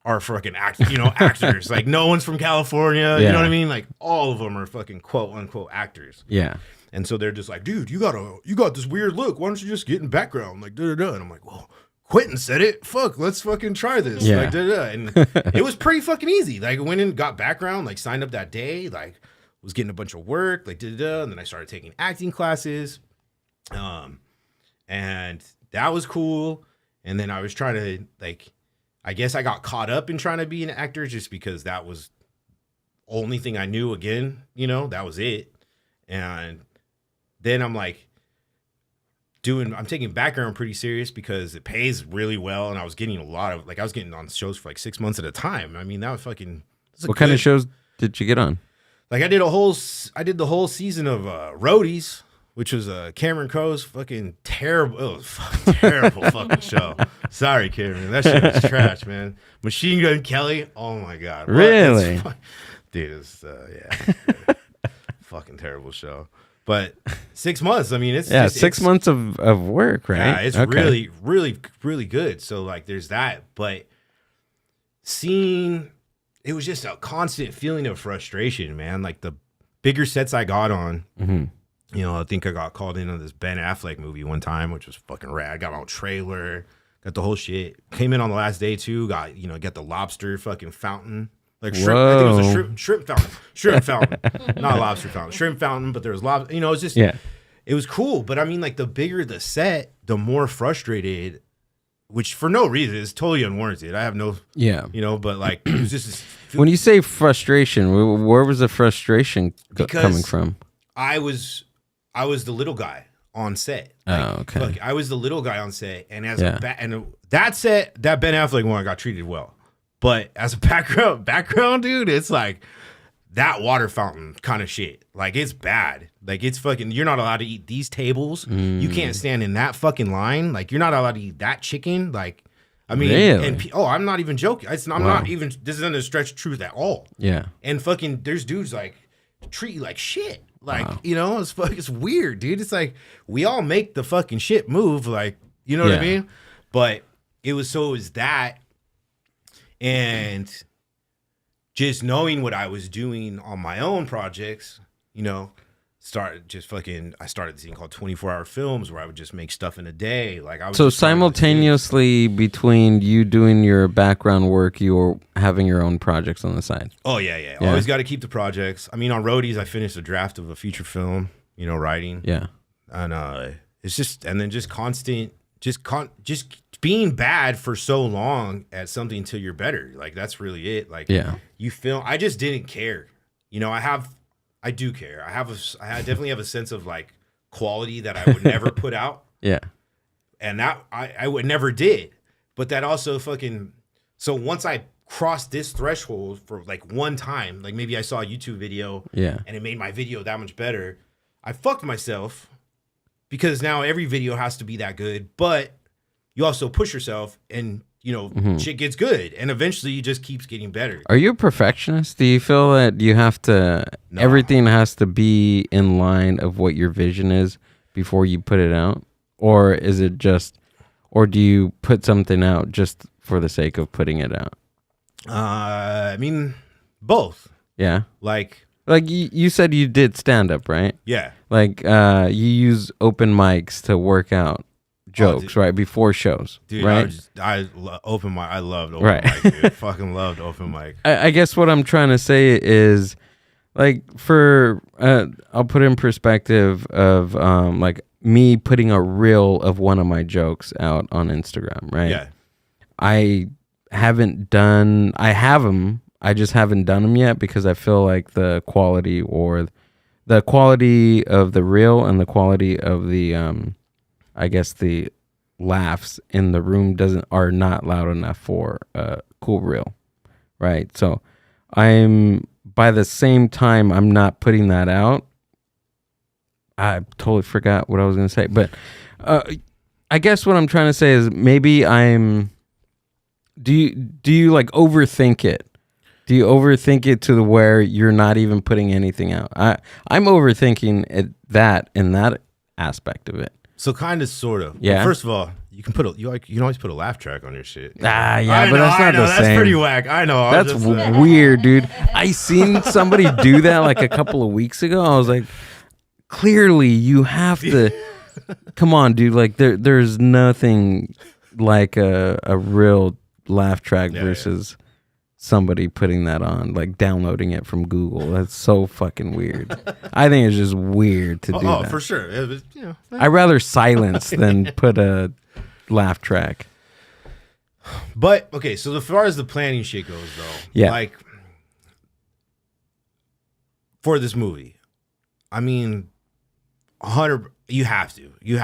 S5: are fucking actors. Like no one's from California. You know what I mean? Like all of them are fucking quote unquote actors.
S3: Yeah.
S5: And so they're just like, dude, you got this weird look. Why don't you just get in background? Like, da da da. And I'm like, well, Quentin said it. Fuck, let's fucking try this.
S3: Yeah.
S5: Like, da da da. And it was pretty fucking easy. Like, I went in, got background, like signed up that day, like was getting a bunch of work, like da da da. And then I started taking acting classes. And that was cool. And then I was trying to like, I guess I got caught up in trying to be an actor just because that was the only thing I knew again, that was it. And then I'm like I'm taking background pretty serious because it pays really well. And I was getting I was getting on shows for like 6 months at a time. I mean, that was fucking.
S3: What kind of shows did you get on?
S5: Like I did the whole season of Roadies, which was Cameron Crowe's fucking terrible. It was fucking terrible fucking show. Sorry, Cameron. That shit was trash, man. Machine Gun Kelly. Oh my god. What?
S3: Really?
S5: Dude, it's fucking terrible show. But 6 months. I mean, it's
S3: 6 months of work, right?
S5: Yeah, it's really, really, really good. So like, there's that. But it was just a constant feeling of frustration, man. Like the bigger sets I got on.
S3: Mm-hmm.
S5: I think I got called in on this Ben Affleck movie one time, which was fucking rad. Got my own trailer, got the whole shit. Came in on the last day too. Got the lobster fucking fountain, like shrimp.
S3: Whoa.
S5: I think it was a shrimp fountain, not a lobster fountain, shrimp fountain. But there was lobster. It's just it was cool. But I mean, like the bigger the set, the more frustrated. Which for no reason is totally unwarranted. I have no, but like it was just
S3: when you say frustration, where was the frustration coming from?
S5: I was the little guy on set.
S3: Okay.
S5: Look, I was the little guy on set, and that set, that Ben Affleck one, I got treated well. But as a background dude, it's like that water fountain kind of shit. Like it's bad. Like it's fucking. You're not allowed to eat these tables. You can't stand in that fucking line. Like you're not allowed to eat that chicken. Like, I mean,
S3: really?
S5: I'm not even joking. I'm not even. This isn't a stretch of truth at all.
S3: Yeah.
S5: And fucking, there's dudes like treat you like shit. Like, it's weird, dude. It's like we all make the fucking shit move, like, you know what I mean? But it was that, and just knowing what I was doing on my own projects, I started this thing called 24-hour films where I would just make stuff in a day. Like I was
S3: so simultaneously between you doing your background work, you were having your own projects on the side.
S5: Oh yeah. Always got to keep the projects. I mean, on Roadies, I finished a draft of a feature film, writing.
S3: Yeah.
S5: And it's just, and then just constant, just being bad for so long at something till you're better. Like that's really it. Like you film. I just didn't care. I do care. I definitely have a sense of like quality that I would never put out.
S3: Yeah.
S5: And that I would never did. But that also so once I crossed this threshold for like one time, like maybe I saw a YouTube video and it made my video that much better, I fucked myself because now every video has to be that good, but you also push yourself and shit gets good, and eventually it just keeps getting better.
S3: Are you a perfectionist? Do you feel that you have to, everything has to be in line of what your vision is before you put it out? Or is it or do you put something out just for the sake of putting it out?
S5: I mean, both.
S3: Yeah.
S5: Like
S3: you said you did stand up, right?
S5: Yeah.
S3: Like you use open mics to work out jokes, right, before shows,
S5: dude,
S3: right?
S5: I loved open mic, dude. Fucking loved open mic.
S3: I guess what I'm trying to say is, like, for I'll put in perspective of like me putting a reel of one of my jokes out on Instagram, right?
S5: Yeah.
S3: I have them. I just haven't done them yet because I feel like the quality of the reel and the quality of the I guess the laughs in the room are not loud enough for a cool reel, right? So by the same time I'm not putting that out. I totally forgot what I was going to say, but I guess what I'm trying to say is maybe do you like overthink it? Do you overthink it to the where you're not even putting anything out? I'm overthinking that in that aspect of it.
S5: So kind of, sort of.
S3: Yeah.
S5: Well, first of all, you can you can always put a laugh track on your shit.
S3: Yeah,
S5: I
S3: but
S5: know,
S3: that's not the
S5: that's
S3: same.
S5: pretty whack. I know.
S3: That's weird, dude. I seen somebody do that like a couple of weeks ago. I was like, clearly you have to. Come on, dude. Like there's nothing like a real laugh track versus somebody putting that on, like downloading it from Google. That's so fucking weird. I think it's just weird to do that.
S5: Oh, for sure. It was,
S3: I'd rather silence than put a laugh track.
S5: But okay, so as far as the planning shit goes, though,
S3: Yeah.
S5: like for this movie, I mean, 100. You have to. You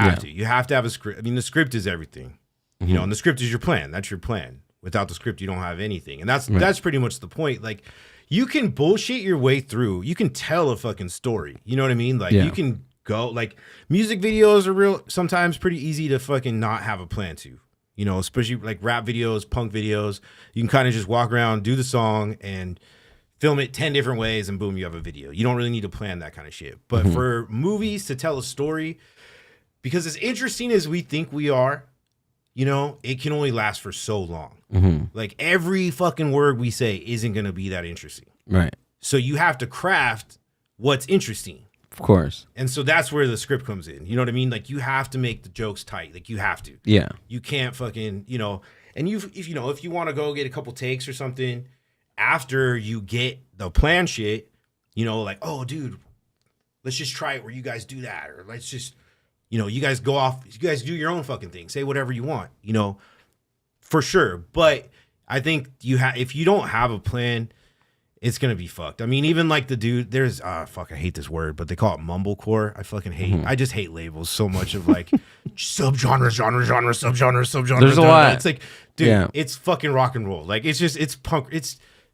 S5: have to have a script. I mean, the script is everything, you know, and the script is your plan. That's your plan. Without the script, you don't have anything, and that's pretty much the point. Like, you can bullshit your way through. You can tell a fucking story. You know what I mean? Like, you can go. Like, music videos are sometimes pretty easy to fucking not have a plan to. You know, especially like rap videos, punk videos. You can kind of just walk around, do the song, and film it 10 different ways, and boom, you have a video. You don't really need to plan that kind of shit. But for movies to tell a story, because as interesting as we think we are, you know, it can only last for so long. Like, every fucking word we say isn't going to be that interesting.
S3: Right.
S5: So you have to craft what's interesting.
S3: Of course.
S5: And so that's where the script comes in. You know what I mean? Like, you have to make the jokes tight. Like, you have to.
S3: Yeah.
S5: You can't fucking, you know, and if you want to go get a couple takes or something after you get the plan shit, you know, like, oh, dude, let's just try it where you guys do that. Or let's just, you know, you guys go off, you guys do your own fucking thing. Say whatever you want, you know, for sure. But I think if you don't have a plan, it's going to be fucked. I mean, even like the dude, there's, I hate this word, but they call it mumblecore. I fucking hate, I just hate labels so much of like subgenre, subgenre.
S3: There's a lot.
S5: It's like, dude, it's fucking rock and roll. Like, it's just, it's punk.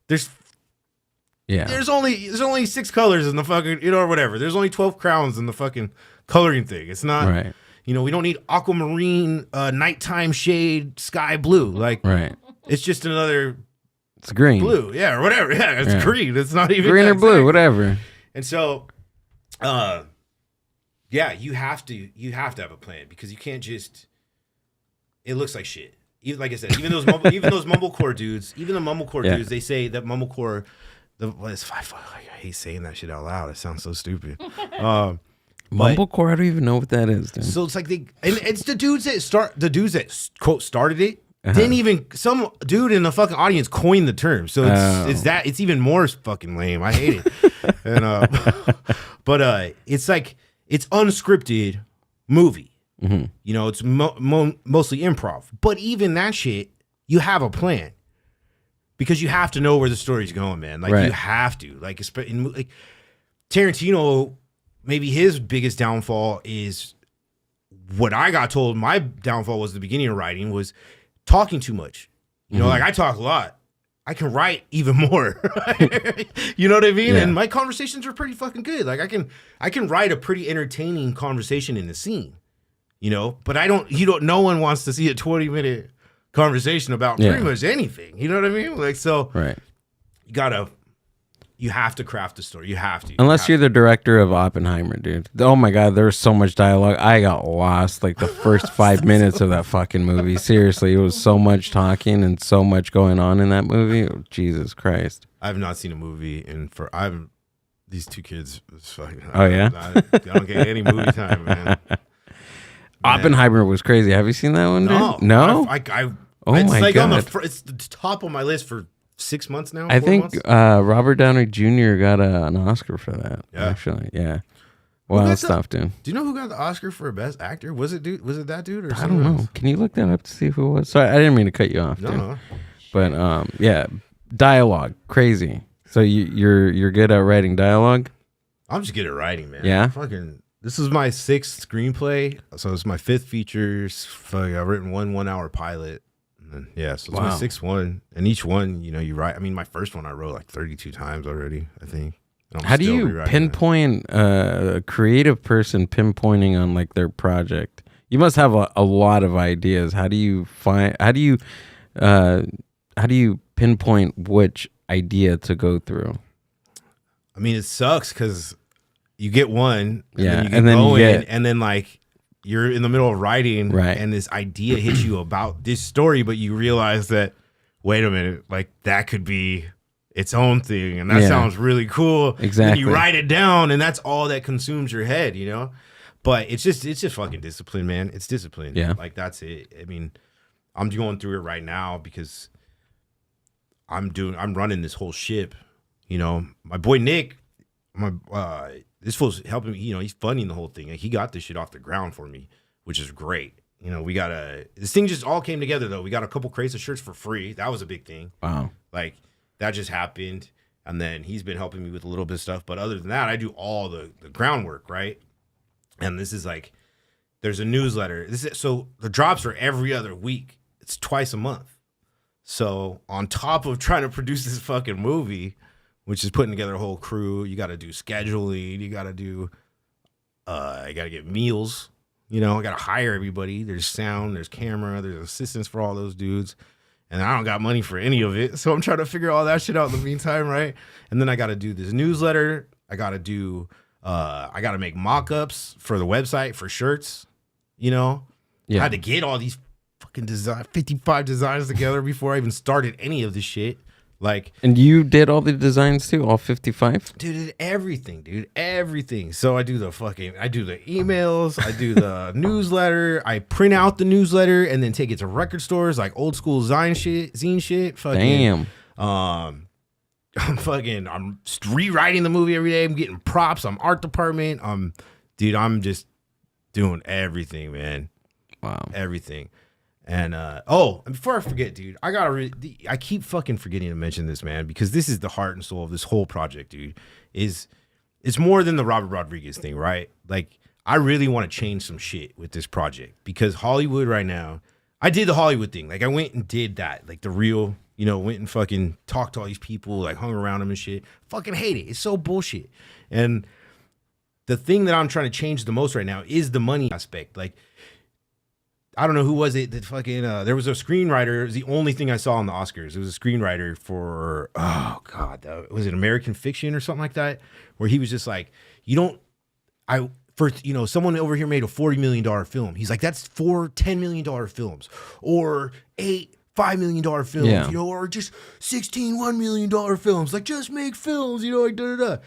S5: There's only 6 colors in the fucking, you know, or whatever. There's only 12 crowns in the fucking coloring thing. It's not,
S3: right.
S5: You know, we don't need aquamarine, nighttime shade, sky blue. Like,
S3: right.
S5: It's just another
S3: It's green.
S5: blue, yeah, or whatever. Yeah, it's green. It's not even
S3: green or blue, whatever.
S5: And so, yeah, you have to have a plan, because you can't just. It looks like shit. Even like I said, even those mumblecore dudes, dudes, they say that mumblecore. I hate saying that shit out loud. It sounds so stupid.
S3: Mumblecore, I don't even know what that is. Dude.
S5: So it's like it's the dudes that quote started it. Didn't even, some dude in the fucking audience coined the term. So it's even more fucking lame. I hate it. And but it's like, it's unscripted movie. You know, it's mostly improv. But even that shit, you have a plan, because you have to know where the story's going, man. Like, you have to. Like Tarantino, maybe his biggest downfall is, what I got told my downfall was the beginning of writing was talking too much. You know, like, I talk a lot. I can write even more. You know what I mean? Yeah. And my conversations are pretty fucking good. Like, I can write a pretty entertaining conversation in the scene. You know, but no one wants to see a 20-minute conversation about pretty much anything. You know what I mean? Like, so you have to craft the story. You have to.
S3: Unless you're the director of Oppenheimer, dude. Oh my God, there was so much dialogue. I got lost like the first 5 minutes of that fucking movie. Seriously, it was so much talking and so much going on in that movie. Oh, Jesus Christ.
S5: I have not seen a movie these 2 kids. Fucking,
S3: oh, yeah?
S5: I don't get any movie time, man.
S3: Oppenheimer was crazy. Have you seen that one, dude? No?
S5: It's like God. It's the top of my list for 6 months now.
S3: I think Robert Downey Jr. got an Oscar for that. Yeah. Actually, yeah. Wild stuff, dude.
S5: Do you know who got the Oscar for Best Actor? Was it that dude or
S3: I don't know. Can you look that up to see who it was? Sorry, I didn't mean to cut you off, dude.
S5: No.
S3: But yeah, dialogue, crazy. So you're good at writing dialogue?
S5: I'm just good at writing, man.
S3: Yeah.
S5: This is my 6th screenplay, so it's my 5th features. I've written 1 hour pilot, and then, so it's my 6th one. And each one, you know, you write. I mean, my first one I wrote like 32 times already, I think.
S3: How do you pinpoint a creative person pinpointing on like their project? You must have a lot of ideas. How do you pinpoint which idea to go through?
S5: I mean, it sucks because you get one,
S3: and then you get
S5: and then like you're in the middle of writing,
S3: Right.
S5: and this idea hits you about this story, but you realize that, wait a minute, like that could be its own thing, and that sounds really cool.
S3: Exactly.
S5: And you write it down, and that's all that consumes your head, you know. But it's just fucking discipline, man. It's discipline.
S3: Yeah.
S5: Like that's it. I mean, I'm going through it right now because I'm running this whole ship. You know, my boy Nick, this fool's helping me. You know, he's funding the whole thing. Like, he got this shit off the ground for me, which is great. You know, this thing just all came together though. We got a couple crates of shirts for free. That was a big thing.
S3: Wow.
S5: Like that just happened. And then he's been helping me with a little bit of stuff. But other than that, I do all the groundwork, right? And this is like, there's a newsletter. So the drops are every other week. It's twice a month. So on top of trying to produce this fucking movie, which is putting together a whole crew, you got to do scheduling. You got to do, I got to get meals. You know, I got to hire everybody. There's sound, there's camera, there's assistants for all those dudes. And I don't got money for any of it. So I'm trying to figure all that shit out in the meantime, right? And then I got to do this newsletter. I got to make mock-ups for the website for shirts, you know?
S3: Yeah.
S5: I had to get all these fucking 55 designs together before I even started any of this shit. Like,
S3: And you did all the designs too, all 55?
S5: dude, everything. So I do the emails, I do the newsletter, I print out the newsletter and then take it to record stores, like old school zine shit. Fucking,
S3: Damn.
S5: I'm rewriting the movie every day. I'm getting props. I'm art department. I'm just doing everything, man.
S3: Wow.
S5: Everything. And before I forget, dude, I keep fucking forgetting to mention this, man, because this is the heart and soul of this whole project, dude. It's more than the Robert Rodriguez thing, right? Like, I really want to change some shit with this project because Hollywood right now, I did the Hollywood thing. Like, I went and did that, like the real, you know, went and fucking talked to all these people, like hung around them and shit. Fucking hate it. It's so bullshit. And the thing that I'm trying to change the most right now is the money aspect. Like, I don't know who was it that fucking there was a screenwriter. It was the only thing I saw on the Oscars. It was a screenwriter for was it American Fiction or something like that, where he was just like, someone over here made a $40 million film. He's like, that's 4 $10 million films or 8 $5 million films, you know, or just 16 $1 million films. Like, just make films, you know, like da da da.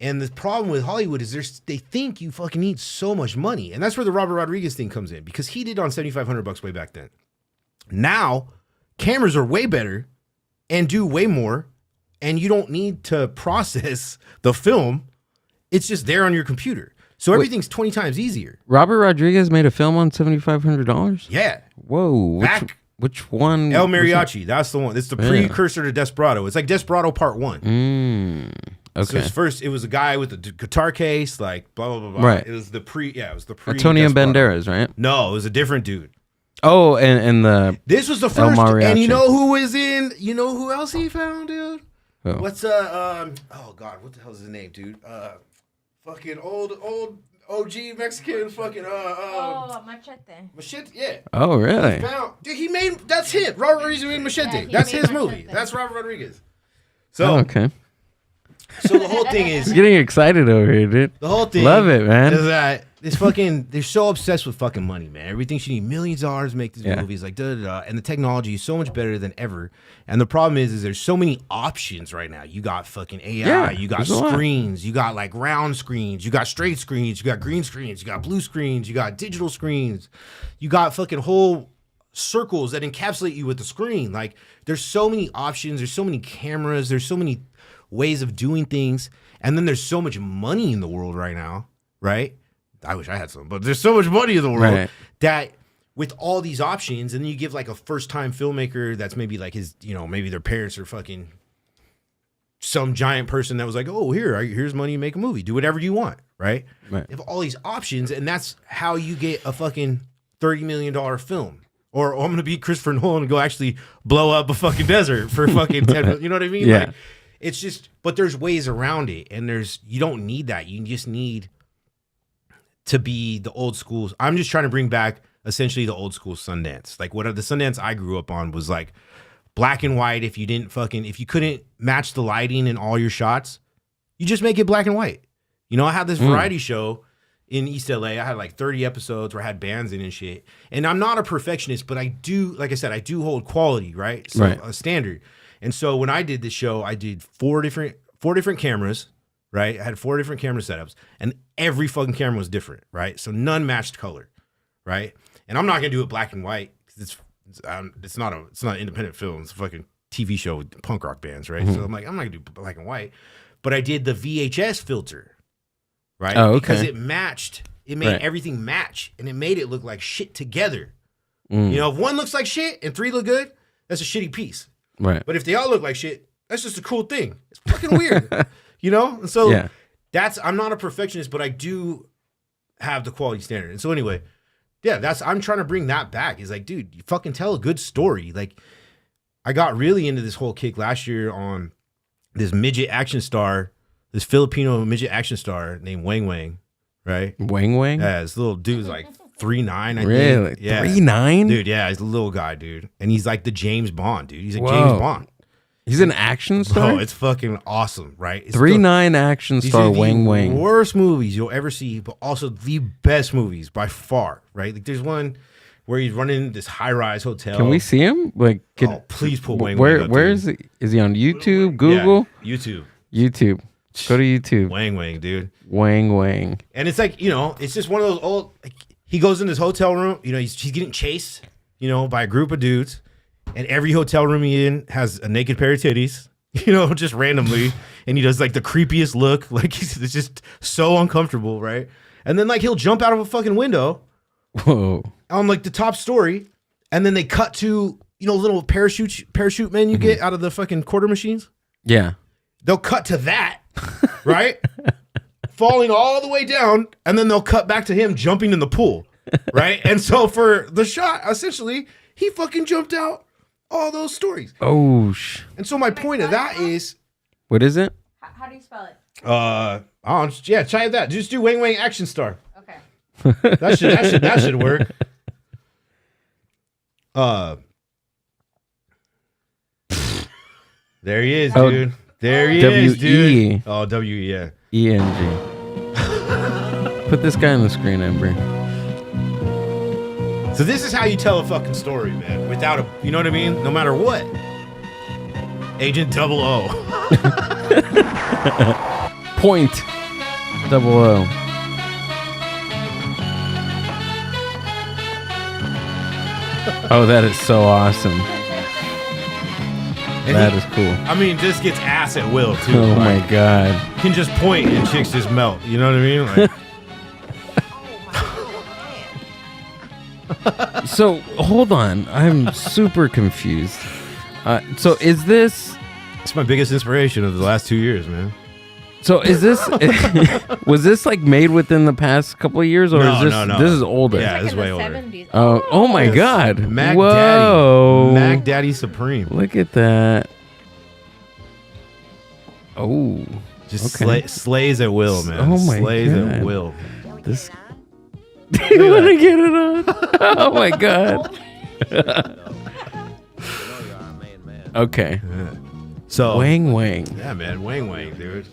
S5: And the problem with Hollywood is they think you fucking need so much money. And that's where the Robert Rodriguez thing comes in, because he did on $7,500 way back then. Now, cameras are way better and do way more, and you don't need to process the film. It's just there on your computer. So everything's 20 times easier.
S3: Robert Rodriguez made a film on $7,500?
S5: Yeah.
S3: Whoa. Which one?
S5: El Mariachi. That's the one. It's the precursor to Desperado. It's like Desperado Part 1.
S3: Okay.
S5: So it was a guy with a guitar case, like blah blah blah blah.
S3: Right.
S5: It was the pre.
S3: Antonio Banderas, right?
S5: No, it was a different dude.
S3: Oh, and
S5: This was the first. And you know who was in? You know who else he found, dude?
S3: Oh.
S5: What's oh god, what the hell is his name, dude? Fucking old OG Mexican fucking Machete, yeah.
S3: Oh, really?
S5: Dude, that's him. Robert Rodriguez made Machete. That's his movie. That's Robert Rodriguez. So
S3: okay.
S5: So the whole thing is
S3: getting excited over here, dude.
S5: The whole thing,
S3: love it, man.
S5: Is that they're so obsessed with fucking money, man. Everything should need millions of dollars to make these movies, like da da da. And the technology is so much better than ever. And the problem is there's so many options right now. You got fucking AI, you got screens, you got like round screens, you got straight screens, you got green screens, you got blue screens, you got digital screens, you got fucking whole circles that encapsulate you with the screen. Like, there's so many options, there's so many cameras, there's so many ways of doing things, and then there's so much money in the world right now, right? I wish I had some, but there's so much money in the world that with all these options, and then you give like a first-time filmmaker that's maybe like his, you know, maybe their parents are fucking some giant person that was like, oh, here's money, make a movie, do whatever you want, right? You have all these options, and that's how you get a fucking $30 million film. Or I'm gonna be Christopher Nolan and go actually blow up a fucking desert for fucking 10 million. You know what I mean?
S3: Yeah.
S5: Like, it's just, but there's ways around it, and you don't need that. You just need to be the old schools. I'm just trying to bring back essentially the old school Sundance. Like, what the Sundance I grew up on was like black and white. If you couldn't match the lighting in all your shots, you just make it black and white. You know, I had this variety show in East LA. I had like 30 episodes where I had bands in and shit. And I'm not a perfectionist, but I do, like I said, I do hold quality, right? So a standard. And so when I did this show, I did four different cameras, right? I had 4 different camera setups, and every fucking camera was different, right? So none matched color, right? And I'm not gonna do it black and white because it's not an independent film. It's a fucking TV show with punk rock bands, right? So I'm like, I'm not gonna do black and white, but I did the VHS filter, right?
S3: Oh, okay.
S5: Because it matched. It made everything match, and it made it look like shit together. You know, if one looks like shit and 3 look good, that's a shitty piece.
S3: Right.
S5: But if they all look like shit, that's just a cool thing. It's fucking weird. You know? And so I'm not a perfectionist, but I do have the quality standard. And so anyway, I'm trying to bring that back. It's like, dude, you fucking tell a good story. Like, I got really into this whole kick last year on this midget action star, this Filipino midget action star named Wang Wang, right?
S3: Wang Wang?
S5: Yeah, this little dude's like 3'9", I think.
S3: Really?
S5: Yeah.
S3: 3'9"?
S5: Dude, yeah, he's a little guy, dude. And he's like the James Bond, dude. He's like James Bond.
S3: He's an action star?
S5: Oh, it's fucking awesome, right?
S3: 3'9" action star Wang Wang.
S5: Worst movies you'll ever see, but also the best movies by far, right? Like there's one where he's running this high-rise hotel.
S3: Can we see him? Like,
S5: please put Wang Wang up.
S3: Where is he? Is he on YouTube, Google?
S5: Yeah, YouTube.
S3: YouTube. Go to YouTube.
S5: Wang Wang, dude.
S3: Wang Wang.
S5: And it's like, you know, it's just one of those old, like, he goes in his hotel room, you know, he's getting chased, you know, by a group of dudes. And every hotel room he in has a naked pair of titties, you know, just randomly. And he does like the creepiest look. Like it's just so uncomfortable, right? And then like he'll jump out of a fucking window.
S3: Whoa.
S5: On like the top story. And then they cut to, you know, little parachute men you get out of the fucking quarter machines.
S3: Yeah.
S5: They'll cut to that, right? Falling all the way down. And then they'll cut back to him jumping in the pool, right? And so for the shot, essentially, he fucking jumped out all those stories.
S3: Oh,
S5: And so my point of that is,
S3: what is it?
S6: How do you spell it?
S5: try that. Just do Wang Wang action star.
S6: Okay.
S5: That should work. There he is, dude. There he is, dude. Oh, W-E, yeah.
S3: E-N-G. Put this guy on the screen, Ember.
S5: So this is how you tell a fucking story, man. Without you know what I mean? No matter what. Agent 00.
S3: Point 00. Oh, that is so awesome.
S5: And
S3: that is cool.
S5: I mean, just gets ass at will, too.
S3: Oh, my God.
S5: Can just point and chicks just melt. You know what I mean? Like,
S3: so, hold on. I'm super confused. So, is this...
S5: It's my biggest inspiration of the last 2 years, man.
S3: So, is this... was this, like, made within the past couple of years? Or is this...
S5: No.
S3: This is older.
S5: Yeah,
S6: Like
S5: this is
S6: in
S5: way
S6: the
S5: older.
S6: 70s.
S3: Oh my God.
S5: Mac
S3: Whoa.
S5: Daddy. Mac Daddy Supreme.
S3: Look at that. Oh.
S5: Just
S3: okay.
S5: slays at will, man.
S3: Oh my
S5: slays
S3: God.
S5: at will.
S3: This. Do you want to get it on? Oh my God. Okay.
S5: Yeah. So
S3: Wang Wang.
S5: Yeah, man. Wang Wang, dude.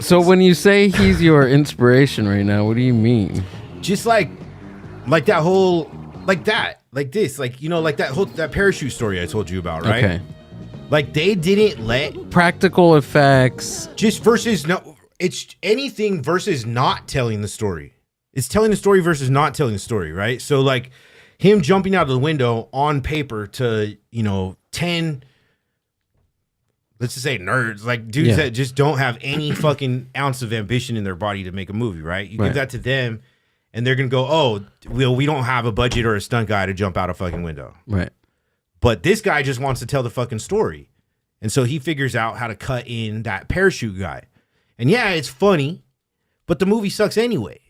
S3: So when you say he's your inspiration right now, what do you mean?
S5: Just like that whole, like this, like, you know, like that parachute story I told you about, right?
S3: Okay.
S5: Like they didn't let
S3: practical effects.
S5: Just versus no, it's anything versus not telling the story. It's telling the story versus not telling the story, right? So like him jumping out of the window on paper to, you know, 10, let's just say nerds, like dudes that just don't have any fucking ounce of ambition in their body to make a movie, right? You give that to them and they're going to go, oh, well, we don't have a budget or a stunt guy to jump out a fucking window.
S3: Right.
S5: But this guy just wants to tell the fucking story. And so he figures out how to cut in that parachute guy. And yeah, it's funny, but the movie sucks anyway.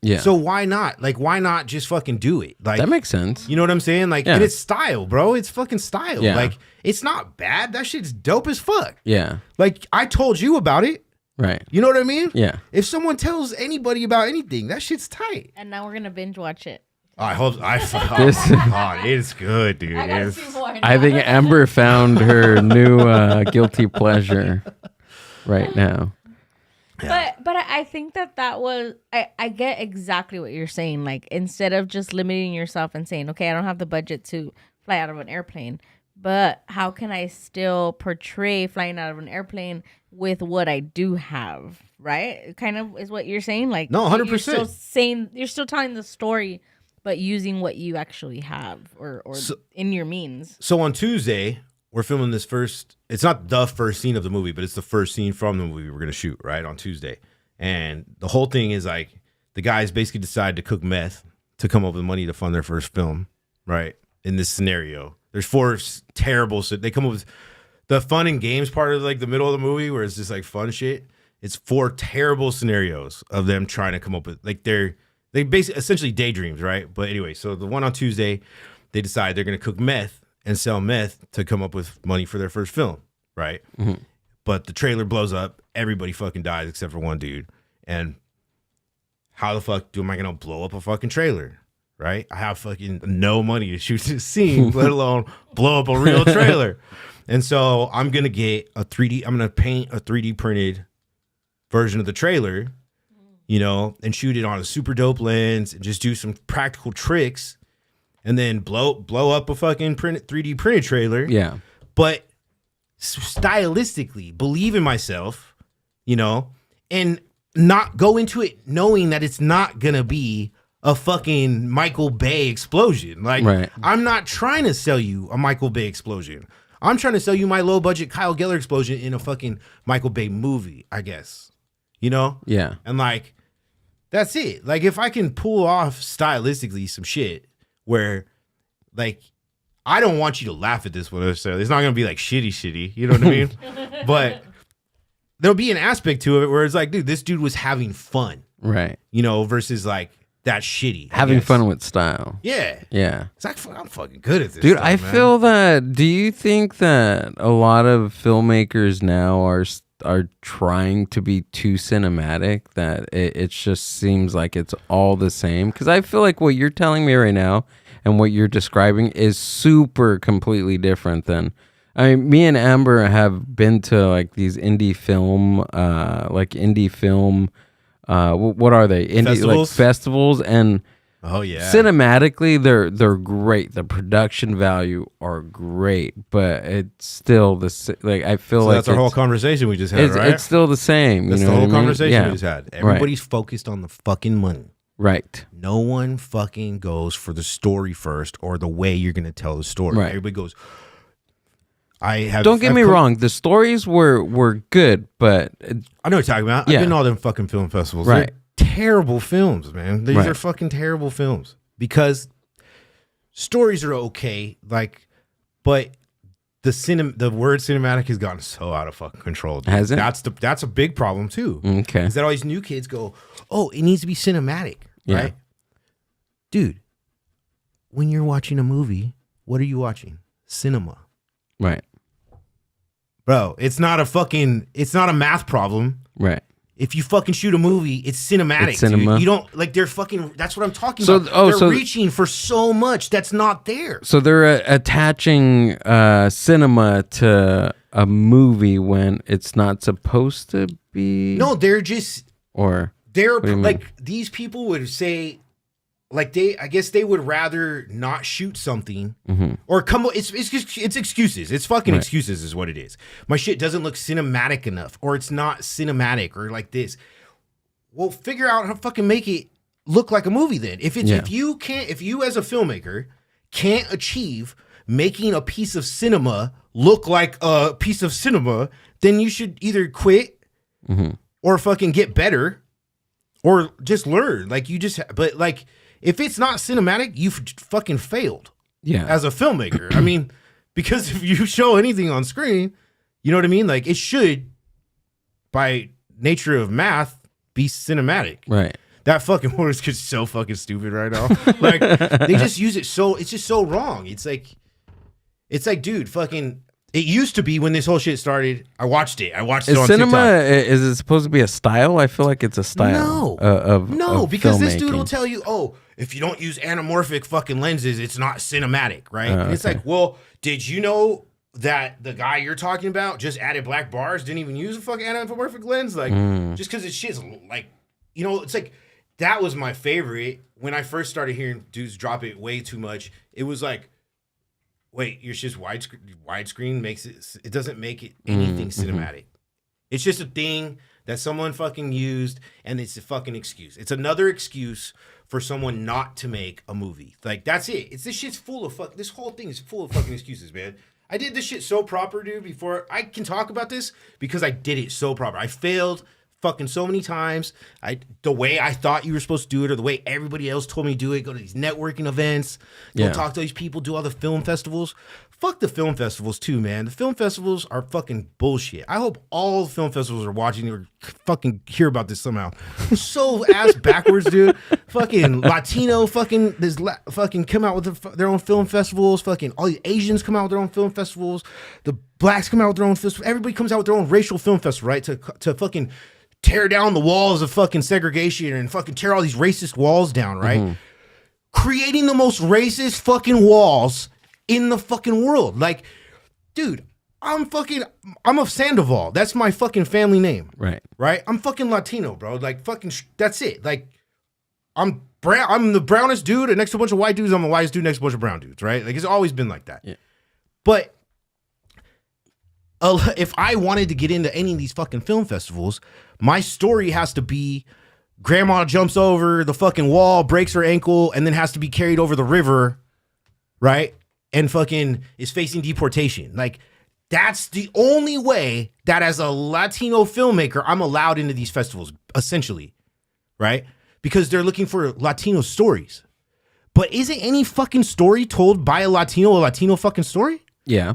S3: Yeah.
S5: So why not? Like, why not just fucking do it? Like,
S3: that makes sense.
S5: You know what I'm saying? Like, and it's style, bro. It's fucking style.
S3: Yeah.
S5: Like, it's not bad. That shit's dope as fuck.
S3: Yeah.
S5: Like, I told you about it.
S3: Right.
S5: You know what I mean?
S3: Yeah.
S5: If someone tells anybody about anything, that shit's tight.
S6: And now we're going to binge watch it.
S5: I hope.
S3: This-
S5: It's good, dude.
S3: I think Amber found her new guilty pleasure right now.
S6: But I think that was I get exactly what you're saying. Like, instead of just limiting yourself and saying, okay, I don't have the budget to fly out of an airplane, but how can I still portray flying out of an airplane with what I do have, right? It kind of is what you're saying. Like,
S5: No, 100%.
S6: You're still telling the story, but using what you actually have or in your means.
S5: So on Tuesday, we're filming this first. It's not the first scene of the movie, but it's the first scene from the movie we're gonna shoot right on Tuesday. And the whole thing is like the guys basically decide to cook meth to come up with money to fund their first film, right? In this scenario, there's four terrible. So they come up with the fun and games part of like the middle of the movie where it's just like fun shit. It's four terrible scenarios of them trying to come up with like they basically essentially daydreams, right? But anyway, so the one on Tuesday, they decide they're gonna cook meth and sell meth to come up with money for their first film, right? Mm-hmm. But the trailer blows up. Everybody fucking dies except for one dude. And how the fuck am I going to blow up a fucking trailer, right? I have fucking no money to shoot this scene, let alone blow up a real trailer. And so I'm going to get I'm going to paint a 3D printed version of the trailer, you know, and shoot it on a super dope lens and just do some practical tricks. And then blow up a fucking 3D printed trailer.
S3: Yeah.
S5: But stylistically, believe in myself, you know, and not go into it knowing that it's not going to be a fucking Michael Bay explosion. Like,
S3: right.
S5: I'm not trying to sell you a Michael Bay explosion. I'm trying to sell you my low budget Kyle Geller explosion in a fucking Michael Bay movie, I guess. You know?
S3: Yeah.
S5: And like, that's it. Like, if I can pull off stylistically some shit where, like, I don't want you to laugh at this one necessarily. It's not going to be like shitty. You know what I mean? But there'll be an aspect to it where it's like, dude, this dude was having fun.
S3: Right.
S5: You know, versus like that shitty.
S3: Having fun with style.
S5: Yeah.
S3: Yeah.
S5: It's like, I'm fucking good at this.
S3: Dude,
S5: stuff,
S3: I
S5: man.
S3: feel that. Do you think that a lot of filmmakers now are trying to be too cinematic, that it just seems like it's all the same? Because I feel like what you're telling me right now and what you're describing is super completely different than, I mean, me and Amber have been to like these indie film, what are they? Indie
S5: Festivals?
S3: like festivals, and
S5: Oh yeah.
S3: cinematically they're great. The production value are great, but it's still like I feel
S5: So
S3: like
S5: that's our whole conversation we just had, right?
S3: it's still the same.
S5: That's
S3: you
S5: the
S3: know
S5: whole
S3: what I mean?
S5: conversation
S3: Yeah.
S5: we just had. Everybody's focused on the fucking money.
S3: Right.
S5: No one fucking goes for the story first or the way you're going to tell the story.
S3: Right.
S5: Everybody goes,
S3: Don't get me wrong. The stories were good, but
S5: I know what you're talking about.
S3: Yeah.
S5: I've been to all them fucking film festivals.
S3: Right.
S5: They're terrible films, man. These
S3: Right.
S5: are fucking terrible films because stories are okay, like, but the word cinematic has gotten so out of fucking control. Dude.
S3: Has it?
S5: That's a big problem too.
S3: okay.
S5: Is that all these new kids go, oh, it needs to be cinematic,
S3: Yeah.
S5: right? Dude, when you're watching a movie, what are you watching? Cinema.
S3: Right.
S5: Bro, it's not a math problem.
S3: Right.
S5: If you fucking shoot a movie, it's cinematic.
S3: It's cinema.
S5: Dude. You don't like they're fucking. That's what I'm talking
S3: So-
S5: about.
S3: oh,
S5: they're
S3: so-
S5: reaching for so much that's not there.
S3: So they're attaching cinema to a movie when it's not supposed to be.
S5: No, they're just
S3: Or
S5: they're
S3: do you
S5: like
S3: mean?
S5: these people would say, like I guess they would rather not shoot something or come. It's excuses. It's fucking
S3: Right.
S5: excuses is what it is. My shit doesn't look cinematic enough, or it's not cinematic, or like this. Well, figure out how to fucking make it look like a movie. Then, if you as a filmmaker can't achieve making a piece of cinema look like a piece of cinema, then you should either quit or fucking get better or just learn. Like you just, but like. If it's not cinematic, you've fucking failed
S3: Yeah.
S5: as a filmmaker. I mean, because if you show anything on screen, you know what I mean? Like it should, by nature of math, be cinematic.
S3: Right.
S5: That fucking word is just so fucking stupid right now. Like they just use it so, it's just so wrong. It's like, dude, fucking. It used to be when this whole shit started. I watched it.
S3: Is
S5: on
S3: cinema,
S5: TikTok.
S3: is it supposed to be a style? I feel like it's a style. Of
S5: because this dude
S3: filmmaking.
S5: will tell you, oh, if you don't use anamorphic fucking lenses, it's not cinematic, right? And it's
S3: okay.
S5: like, well, did you know that the guy you're talking about just added black bars, didn't even use a fucking anamorphic lens, like just because it's shit's like, you know, it's like that was my favorite when I first started hearing dudes drop it way too much. It was like, wait, your shit's widescreen makes it doesn't make it anything cinematic. It's just a thing that someone fucking used, and it's a fucking excuse. It's another excuse for someone not to make a movie. Like, that's it. This shit's full of this whole thing is full of fucking excuses, man. I did this shit so proper, dude, before I can talk about this because I did it so proper. I failed fucking so many times. The way I thought you were supposed to do it, or the way everybody else told me to do it, go to these networking events, go talk to these people, do all the film festivals. Fuck the film festivals too, man. The film festivals are fucking bullshit. I hope all film festivals are watching or fucking hear about this somehow. So ass backwards, dude. Fucking Latino fucking fucking come out with their own film festivals. Fucking all the Asians come out with their own film festivals. The blacks come out with their own festivals. Everybody comes out with their own racial film festival, right? To fucking tear down the walls of fucking segregation and fucking tear all these racist walls down, right? Creating the most racist fucking walls in the fucking world. Like, dude, I'm of Sandoval. That's my fucking family name. Right? I'm fucking Latino, bro. Like, fucking, that's it. Like, I'm the brownest dude, and next to a bunch of white dudes, I'm the whitest dude next to a bunch of brown dudes, right? Like, it's always been like that. Yeah. But if I wanted to get into any of these fucking film festivals, my story has to be grandma jumps over the fucking wall, breaks her ankle, and then has to be carried over the river, right? And fucking is facing deportation. Like, that's the only way that as a Latino filmmaker, I'm allowed into these festivals, essentially, right? Because they're looking for Latino stories. But isn't any fucking story told by a Latino fucking story?
S3: Yeah,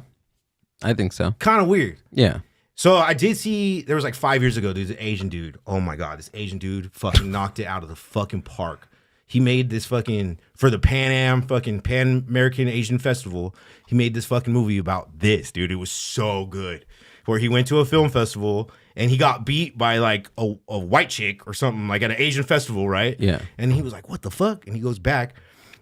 S3: I think so.
S5: Kind of weird.
S3: Yeah.
S5: So I did see, there was like 5 years ago, there's an Asian dude. Oh my God, this Asian dude fucking knocked it out of the fucking park. He made this fucking, for the Pan American Asian Festival, he made this fucking movie about this, dude. It was so good. Where he went to a film festival and he got beat by like a white chick or something, like at an Asian festival, right?
S3: Yeah.
S5: And he was like, what the fuck? And he goes back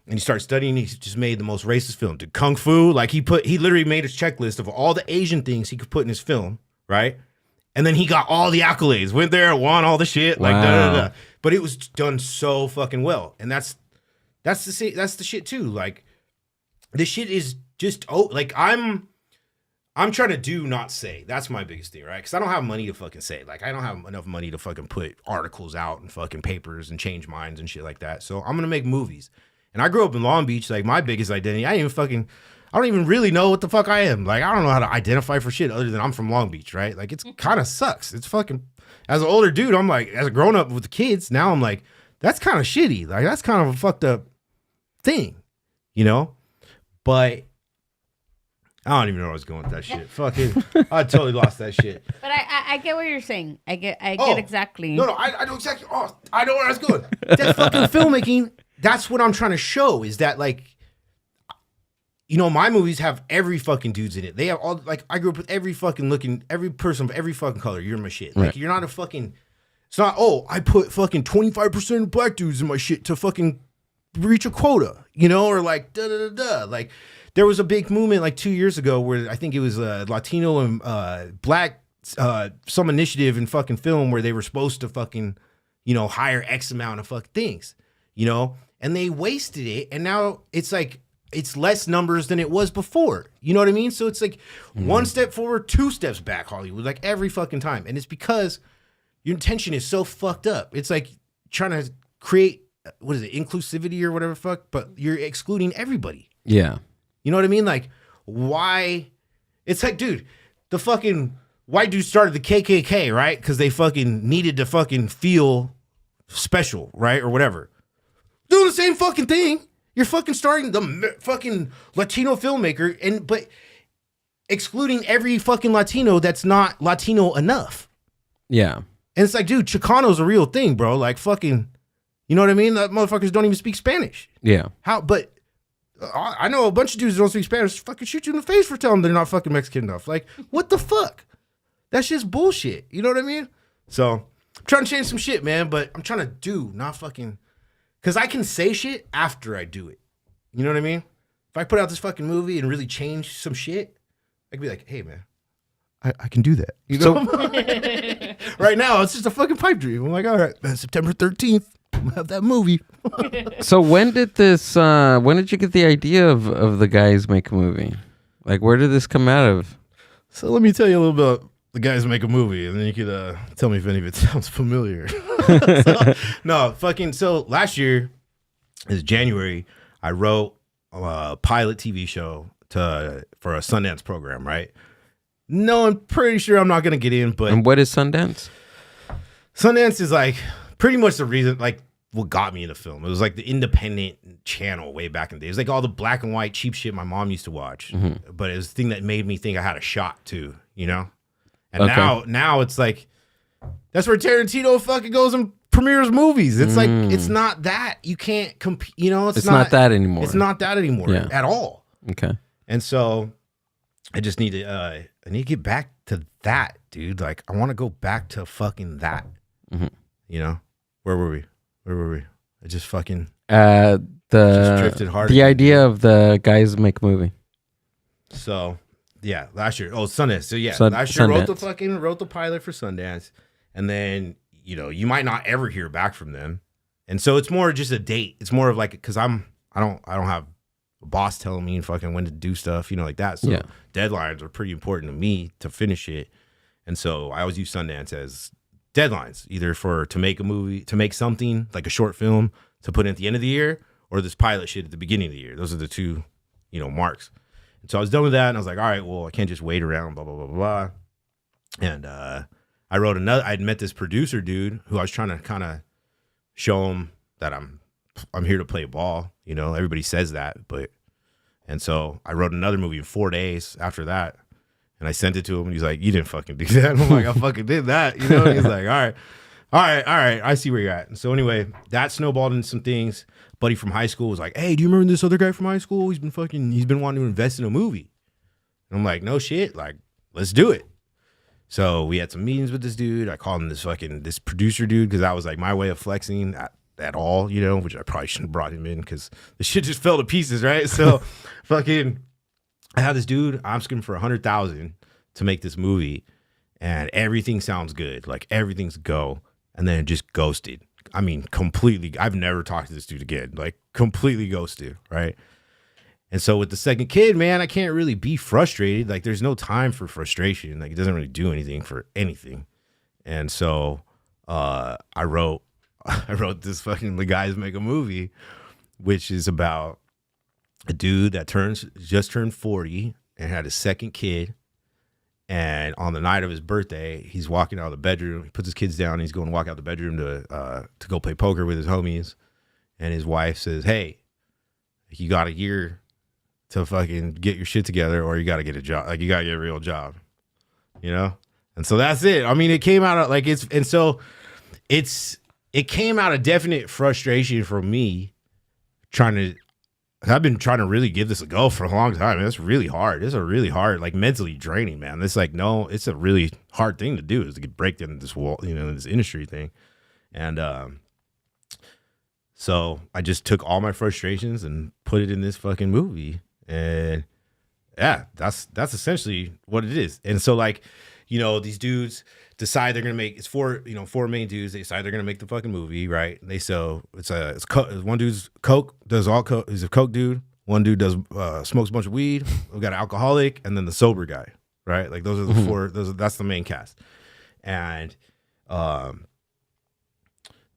S5: and he starts studying. He just made the most racist film. Did Kung Fu, like he literally made his checklist of all the Asian things he could put in his film, right? And then he got all the accolades, went there, won all the shit, like da. But it was done so fucking well, and that's the shit too. Like, this shit is just like I'm trying to do, not say. That's my biggest thing, right? Because I don't have money to fucking say. Like, I don't have enough money to fucking put articles out and fucking papers and change minds and shit like that. So I'm gonna make movies. And I grew up in Long Beach. Like, my biggest identity, I don't even really know what the fuck I am. Like, I don't know how to identify for shit other than I'm from Long Beach, right? Like, it's kind of sucks. It's fucking, as an older dude, I'm like, as a grown up with the kids, now I'm like, that's kind of shitty. Like, that's kind of a fucked up thing, you know? But I don't even know where I was going with that shit. Fucking, I totally lost that shit.
S6: But I get what you're saying. I get exactly.
S5: No, I know exactly. Oh, I know where I was going. That fucking filmmaking, that's what I'm trying to show, is that, like, you know, my movies have every fucking dudes in it. They have all, like, I grew up with every person of every fucking color. You're my shit. Like, you're not a fucking, it's not, oh, I put fucking 25% black dudes in my shit to fucking reach a quota, you know, or like, da. Like, there was a big movement like 2 years ago where I think it was Latino and black, some initiative in fucking film where they were supposed to fucking, you know, hire X amount of fucking things, you know, and they wasted it. And now it's like, it's less numbers than it was before. You know what I mean? So it's like one step forward, 2 steps back, Hollywood, like every fucking time. And it's because your intention is so fucked up. It's like trying to create, what is it, inclusivity or whatever fuck, but you're excluding everybody.
S3: Yeah.
S5: You know what I mean? Like, why? It's like, dude, the fucking white dude started the KKK, right? Because they fucking needed to fucking feel special, right? Or whatever. Doing the same fucking thing. You're fucking starting the fucking Latino filmmaker, but excluding every fucking Latino that's not Latino enough.
S3: Yeah.
S5: And it's like, dude, Chicano's a real thing, bro. Like, fucking, you know what I mean? That motherfuckers don't even speak Spanish.
S3: Yeah.
S5: How? But I know a bunch of dudes that don't speak Spanish fucking shoot you in the face for telling them they're not fucking Mexican enough. Like, what the fuck? That's just bullshit. You know what I mean? So, I'm trying to change some shit, man, but I'm trying to do, not fucking... Because I can say shit after I do it. You know what I mean? If I put out this fucking movie and really change some shit, I could be like, hey man, I can do that. You know, right now it's just a fucking pipe dream. I'm like, all right, man, September 13th, I'm gonna have that movie.
S3: So when did this? When did you get the idea of the guys make a movie? Like, where did this come out of?
S5: So let me tell you a little bit about the guys make a movie, and then you could tell me if any of it sounds familiar. So last year is January. I wrote a pilot TV show for a Sundance program, right? No, I'm pretty sure I'm not gonna get in, but
S3: And what is Sundance?
S5: Sundance is like pretty much the reason, like what got me into film. It was like the independent channel way back in the day. It was like all the black and white cheap shit my mom used to watch, but it was the thing that made me think I had a shot too, you know. And now it's like that's where Tarantino fucking goes and premieres movies. It's like it's not that you can't compete. You know,
S3: It's not that anymore.
S5: It's not that anymore at all.
S3: Okay.
S5: And so I just need to get back to that, dude. Like I want to go back to fucking that. You know, where were we? I just fucking just drifted hard.
S3: The idea of the guys make a movie.
S5: So yeah, last year. Oh, Sundance. So yeah, last year wrote the pilot for Sundance, and then you might not ever hear back from them, and so it's more just a date. It's more of like because I don't have a boss telling me fucking when to do stuff, like that. So deadlines are pretty important to me to finish it, and so I always use Sundance as deadlines, either to make a movie, to make something like a short film to put in at the end of the year, or this pilot shit at the beginning of the year. Those are the two, marks. And so I was done with that, and I was like, all right, well, I can't just wait around, blah, blah, blah, blah. And I wrote I'd met this producer dude who I was trying to kind of show him that I'm here to play ball. Everybody says that, and so I wrote another movie in 4 days after that. And I sent it to him, and he's like, you didn't fucking do that. And I'm like, I fucking did that. And he's like, all right. I see where you're at. And so anyway, that snowballed into some things. Buddy from high school was like, hey, do you remember this other guy from high school? He's been wanting to invest in a movie. And I'm like, no shit. Like, let's do it. So we had some meetings with this dude. I called him this producer dude because that was like my way of flexing at all, which I probably shouldn't have brought him in because the shit just fell to pieces, right? So fucking... I have this dude asking for $100,000 to make this movie, and everything sounds good, like everything's go, and then it just ghosted. I mean, completely. I've never talked to this dude again, like completely ghosted, right? And so with the second kid, man, I can't really be frustrated. Like, there's no time for frustration. Like, it doesn't really do anything for anything. And so I wrote this fucking The Guys Make a Movie, which is about a dude that just turned 40 and had his second kid. And on the night of his birthday, he's walking out of the bedroom. He puts his kids down. And he's going to walk out the bedroom to go play poker with his homies. And his wife says, hey, you got a year to fucking get your shit together, or you got to get a job. Like, you got to get a real job, And so that's it. I mean, it came out of it came out of definite frustration for me I've been trying to really give this a go for a long time. It's really hard. It's a really hard, like mentally draining, man. It's like, no, it's a really hard thing to do is to break into this wall, this industry thing. And so I just took all my frustrations and put it in this fucking movie. And yeah, that's essentially what it is. And so like, these dudes decide they're gonna make four main dudes. They decide they're gonna make the fucking movie, right? And one dude's coke, does all coke. He's a coke dude. One dude does smokes a bunch of weed. We got an alcoholic, and then the sober guy, right? Like those are the four. That's the main cast. And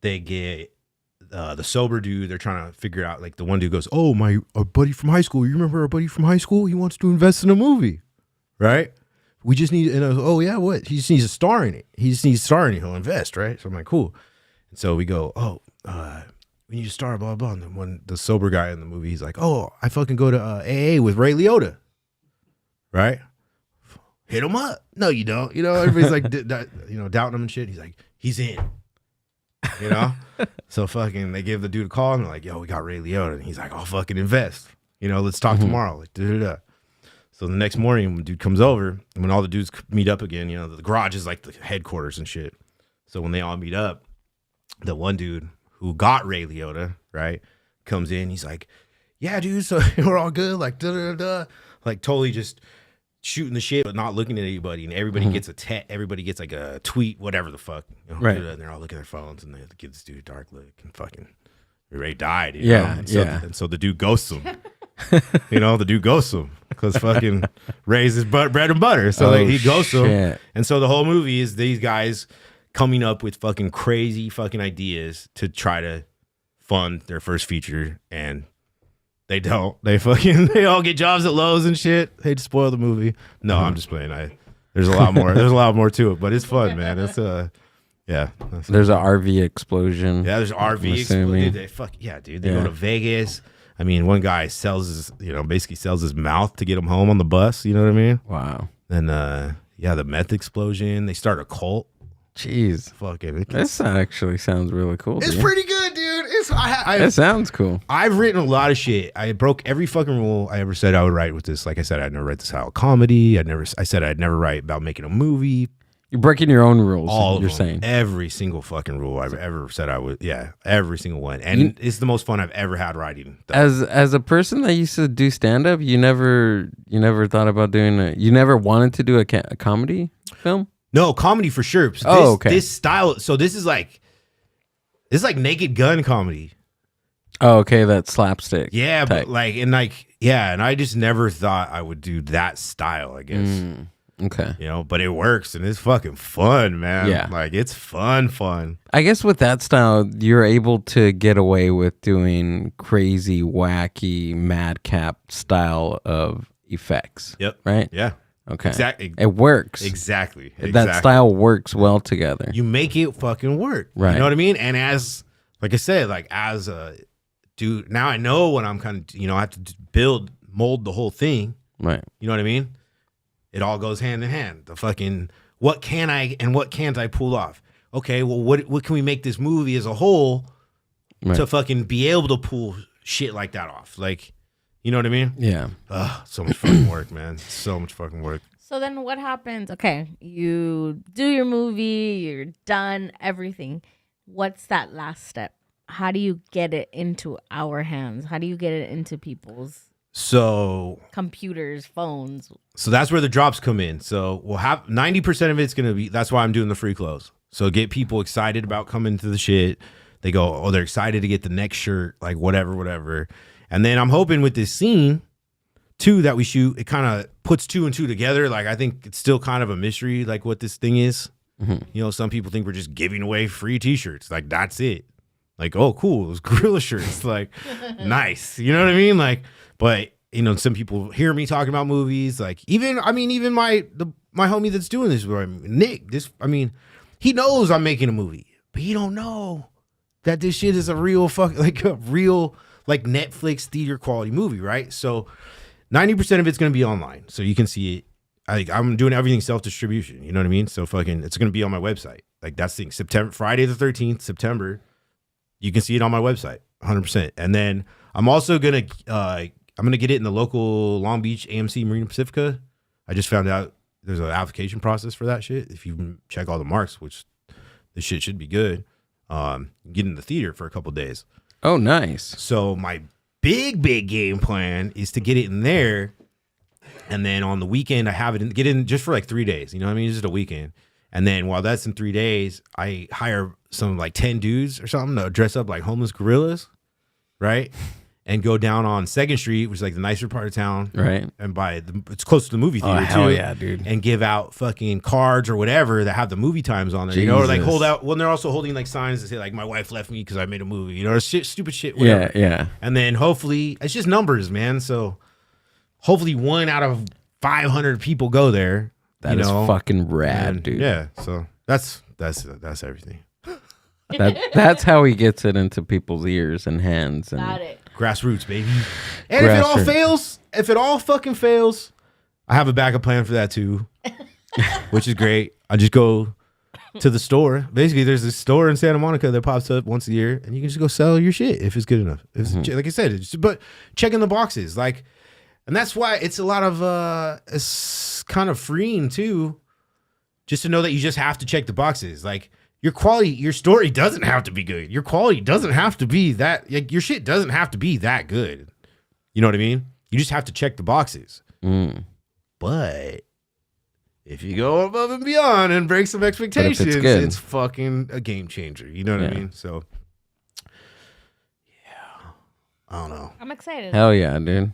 S5: they get the sober dude. They're trying to figure out, like, the one dude goes, "Oh, our buddy from high school. You remember our buddy from high school? He wants to invest in a movie, right? We just need, and I was, oh yeah, what? He just needs a star in it. He just needs a star in it. He'll invest, right?" So I'm like, cool. And so we go, we need a star, blah, blah. And then when the sober guy in the movie, he's like, oh, I fucking go to AA with Ray Liotta, right? Hit him up. No, you don't. Everybody's like, doubting him and shit. He's like, he's in. So fucking, they give the dude a call and they're like, yo, we got Ray Liotta. And he's like, I'll fucking invest. Let's talk tomorrow. Like, da-da-da. So the next morning, when dude comes over, and when all the dudes meet up again, the garage is like the headquarters and shit. So when they all meet up, the one dude who got Ray Liotta, right, comes in. He's like, yeah, dude, so we're all good. Like, da-da-da-da. Like, totally just shooting the shit but not looking at anybody, and everybody gets everybody gets like a tweet, whatever the fuck,
S2: Right.
S5: and they're all looking at their phones, and they give this dude a dark look, and fucking Ray died.
S2: Yeah,
S5: And so the dude ghosts him. The dude ghosts him because fucking Ray's his bread and butter. So he ghosts him, and so the whole movie is these guys coming up with fucking crazy fucking ideas to try to fund their first feature, and they don't. They all get jobs at Lowe's and shit. Hate to spoil the movie. No, I'm just playing. There's a lot more. There's a lot more to it, but it's fun, man. It's yeah.
S3: There's an RV explosion.
S5: Yeah, there's RV explosion. Dude. They go to Vegas. I mean, one guy basically sells his mouth to get him home on the bus. You know what I mean?
S3: Wow.
S5: And the meth explosion. They start a cult.
S3: Jeez.
S5: Fucking.
S3: This actually sounds really cool.
S5: It's
S3: dude.
S5: pretty good, dude.
S3: It sounds cool.
S5: I've written a lot of shit. I broke every fucking rule I ever said I would write with this. Like I said, I'd never write this style of comedy. I said I'd never write about making a movie.
S3: You're breaking your own rules.
S5: All of
S3: you're
S5: them.
S3: saying
S5: Every single fucking rule I've ever said I would. Yeah, every single one. And it's the most fun I've ever had writing.
S3: As a person that used to do stand up, you never thought about doing you never wanted to do a comedy film?
S5: No, comedy for sure.
S3: Okay.
S5: This style. So this is like Naked Gun comedy.
S3: Oh, okay, that slapstick.
S5: Yeah,
S3: type.
S5: and I just never thought I would do that style, I guess.
S3: Okay.
S5: But it works, and it's fucking fun, man.
S3: Yeah.
S5: Like, it's fun.
S3: I guess with that style, you're able to get away with doing crazy, wacky, madcap style of effects.
S5: Yep.
S3: Right?
S5: Yeah.
S3: Okay.
S5: Exactly.
S3: It works.
S5: Exactly.
S3: That style works well together.
S5: You make it fucking work.
S3: Right.
S5: You know what I mean? And like I said, as a dude, now I know when I'm kind of, I have to mold the whole thing.
S3: Right.
S5: You know what I mean? It all goes hand in hand. The fucking, what can I and what can't I pull off? Okay, well, what can we make this movie as a whole to fucking be able to pull shit like that off? Like, you know what I mean?
S3: Yeah.
S5: So much fucking work, man. So much fucking work.
S6: So then what happens? Okay, you do your movie, you're done, everything. What's that last step? How do you get it into our hands? How do you get it into people's computers, phones? So
S5: that's where the drops come in. So we'll have 90% of it's going to be, that's why I'm doing the free clothes. So get people excited about coming to the shit. They go, they're excited to get the next shirt, like whatever. And then I'm hoping with this scene too that we shoot, it kind of puts two and two together. Like, I think it's still kind of a mystery, like what this thing is. Mm-hmm. Some people think we're just giving away free t-shirts. Like, that's it. Like, oh, cool. It was Guerilla shirts. Like, nice. You know what I mean? Like, but some people hear me talking about movies. Like, even my homie that's doing this, Nick, he knows I'm making a movie, but he don't know that this shit is a real Netflix theater quality movie, right? So 90% of it's going to be online. So you can see it. I'm doing everything self-distribution. You know what I mean? So it's going to be on my website. Like, that's the thing. Friday the 13th, September, you can see it on my website, 100%. And then I'm also going to, get it in the local Long Beach AMC Marina Pacifica. I just found out there's an application process for that shit. If you check all the marks, which this shit should be good, get in the theater for a couple days.
S3: Oh, nice.
S5: So my big game plan is to get it in there. And then on the weekend, I have it get in just for like 3 days. You know what I mean? Just a weekend. And then while that's in 3 days, I hire some like 10 dudes or something to dress up like homeless gorillas, right? And go down on 2nd Street, which is like the nicer part of town.
S3: Right.
S5: And it's close to the movie theater,
S3: hell
S5: too.
S3: Yeah, dude.
S5: And give out fucking cards or whatever that have the movie times on there. Or like hold out. Well, they're also holding like signs that say like, my wife left me because I made a movie. Or stupid shit, whatever.
S3: Yeah.
S5: And then hopefully, it's just numbers, man. So hopefully 1 out of 500 people go there.
S3: That is fucking rad, dude.
S5: Yeah. So that's everything.
S3: That's how he gets it into people's ears and hands. And
S6: Got it.
S5: Grassroots, baby. And if it all fucking fails, I have a backup plan for that too, which is great. I just go to the store. Basically, there's this store in Santa Monica that pops up once a year, and you can just go sell your shit if it's good enough. Like I said, but checking the boxes, like, and that's why it's a lot of it's kind of freeing too, just to know that you just have to check the boxes, like. Your quality, your story doesn't have to be good. Your quality doesn't have to be that. Like, your shit doesn't have to be that good. You know what I mean? You just have to check the boxes. But if you go above and beyond and break some expectations, it's fucking a game changer. You know what I mean? So, yeah, I don't know.
S6: I'm excited.
S3: Hell yeah, dude.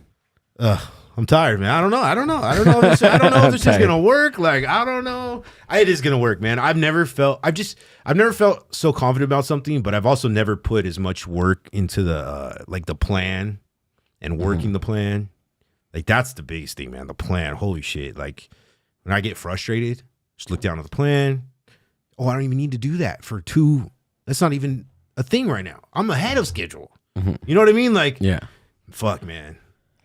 S5: I'm tired, man. I don't know. I don't know if this is gonna work. Like, I don't know. It is gonna work, man. I've never felt so confident about something, but I've also never put as much work into the the plan and working the plan. Like, that's the biggest thing, man. The plan. Holy shit. Like, when I get frustrated, just look down at the plan. Oh, I don't even need to do that for 2. That's not even a thing right now. I'm ahead of schedule. You know what I mean? Like, fuck, man.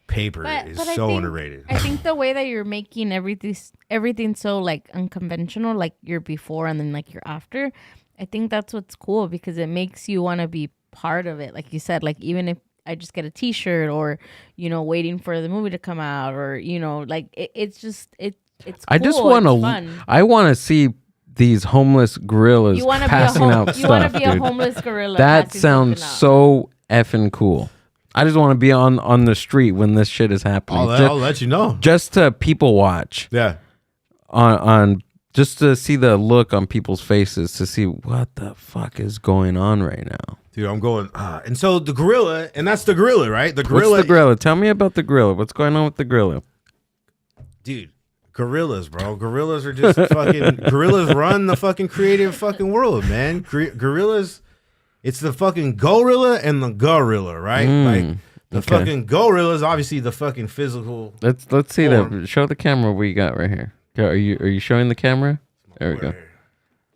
S5: Paper is so underrated.
S6: I think the way that you're making everything so like unconventional, like your before and then like your after, I think that's what's cool because it makes you want to be part of it. Like you said, like even if I just get a T-shirt or waiting for the movie to come out or like it's cool.
S3: I just want to. I want to see these homeless gorillas passing out stuff.
S6: You want to be a homeless gorilla.
S3: That sounds so effing cool. I just want to be on the street when this shit is happening.
S5: I'll let you know.
S3: Just to people watch.
S5: Yeah.
S3: On just to see the look on people's faces to see what the fuck is going on right now.
S5: Dude, I'm going. And so the gorilla, and that's the gorilla, right? The gorilla.
S3: What's the gorilla? Tell me about the gorilla. What's going on with the gorilla?
S5: Dude, gorillas, bro. Gorillas are just fucking. Gorillas run the fucking creative fucking world, man. Gorillas. It's the fucking gorilla and the gorilla, right? Like the fucking gorilla is obviously the fucking physical.
S3: Let's see that. Show the camera we got right here. Are you showing the camera? There we go.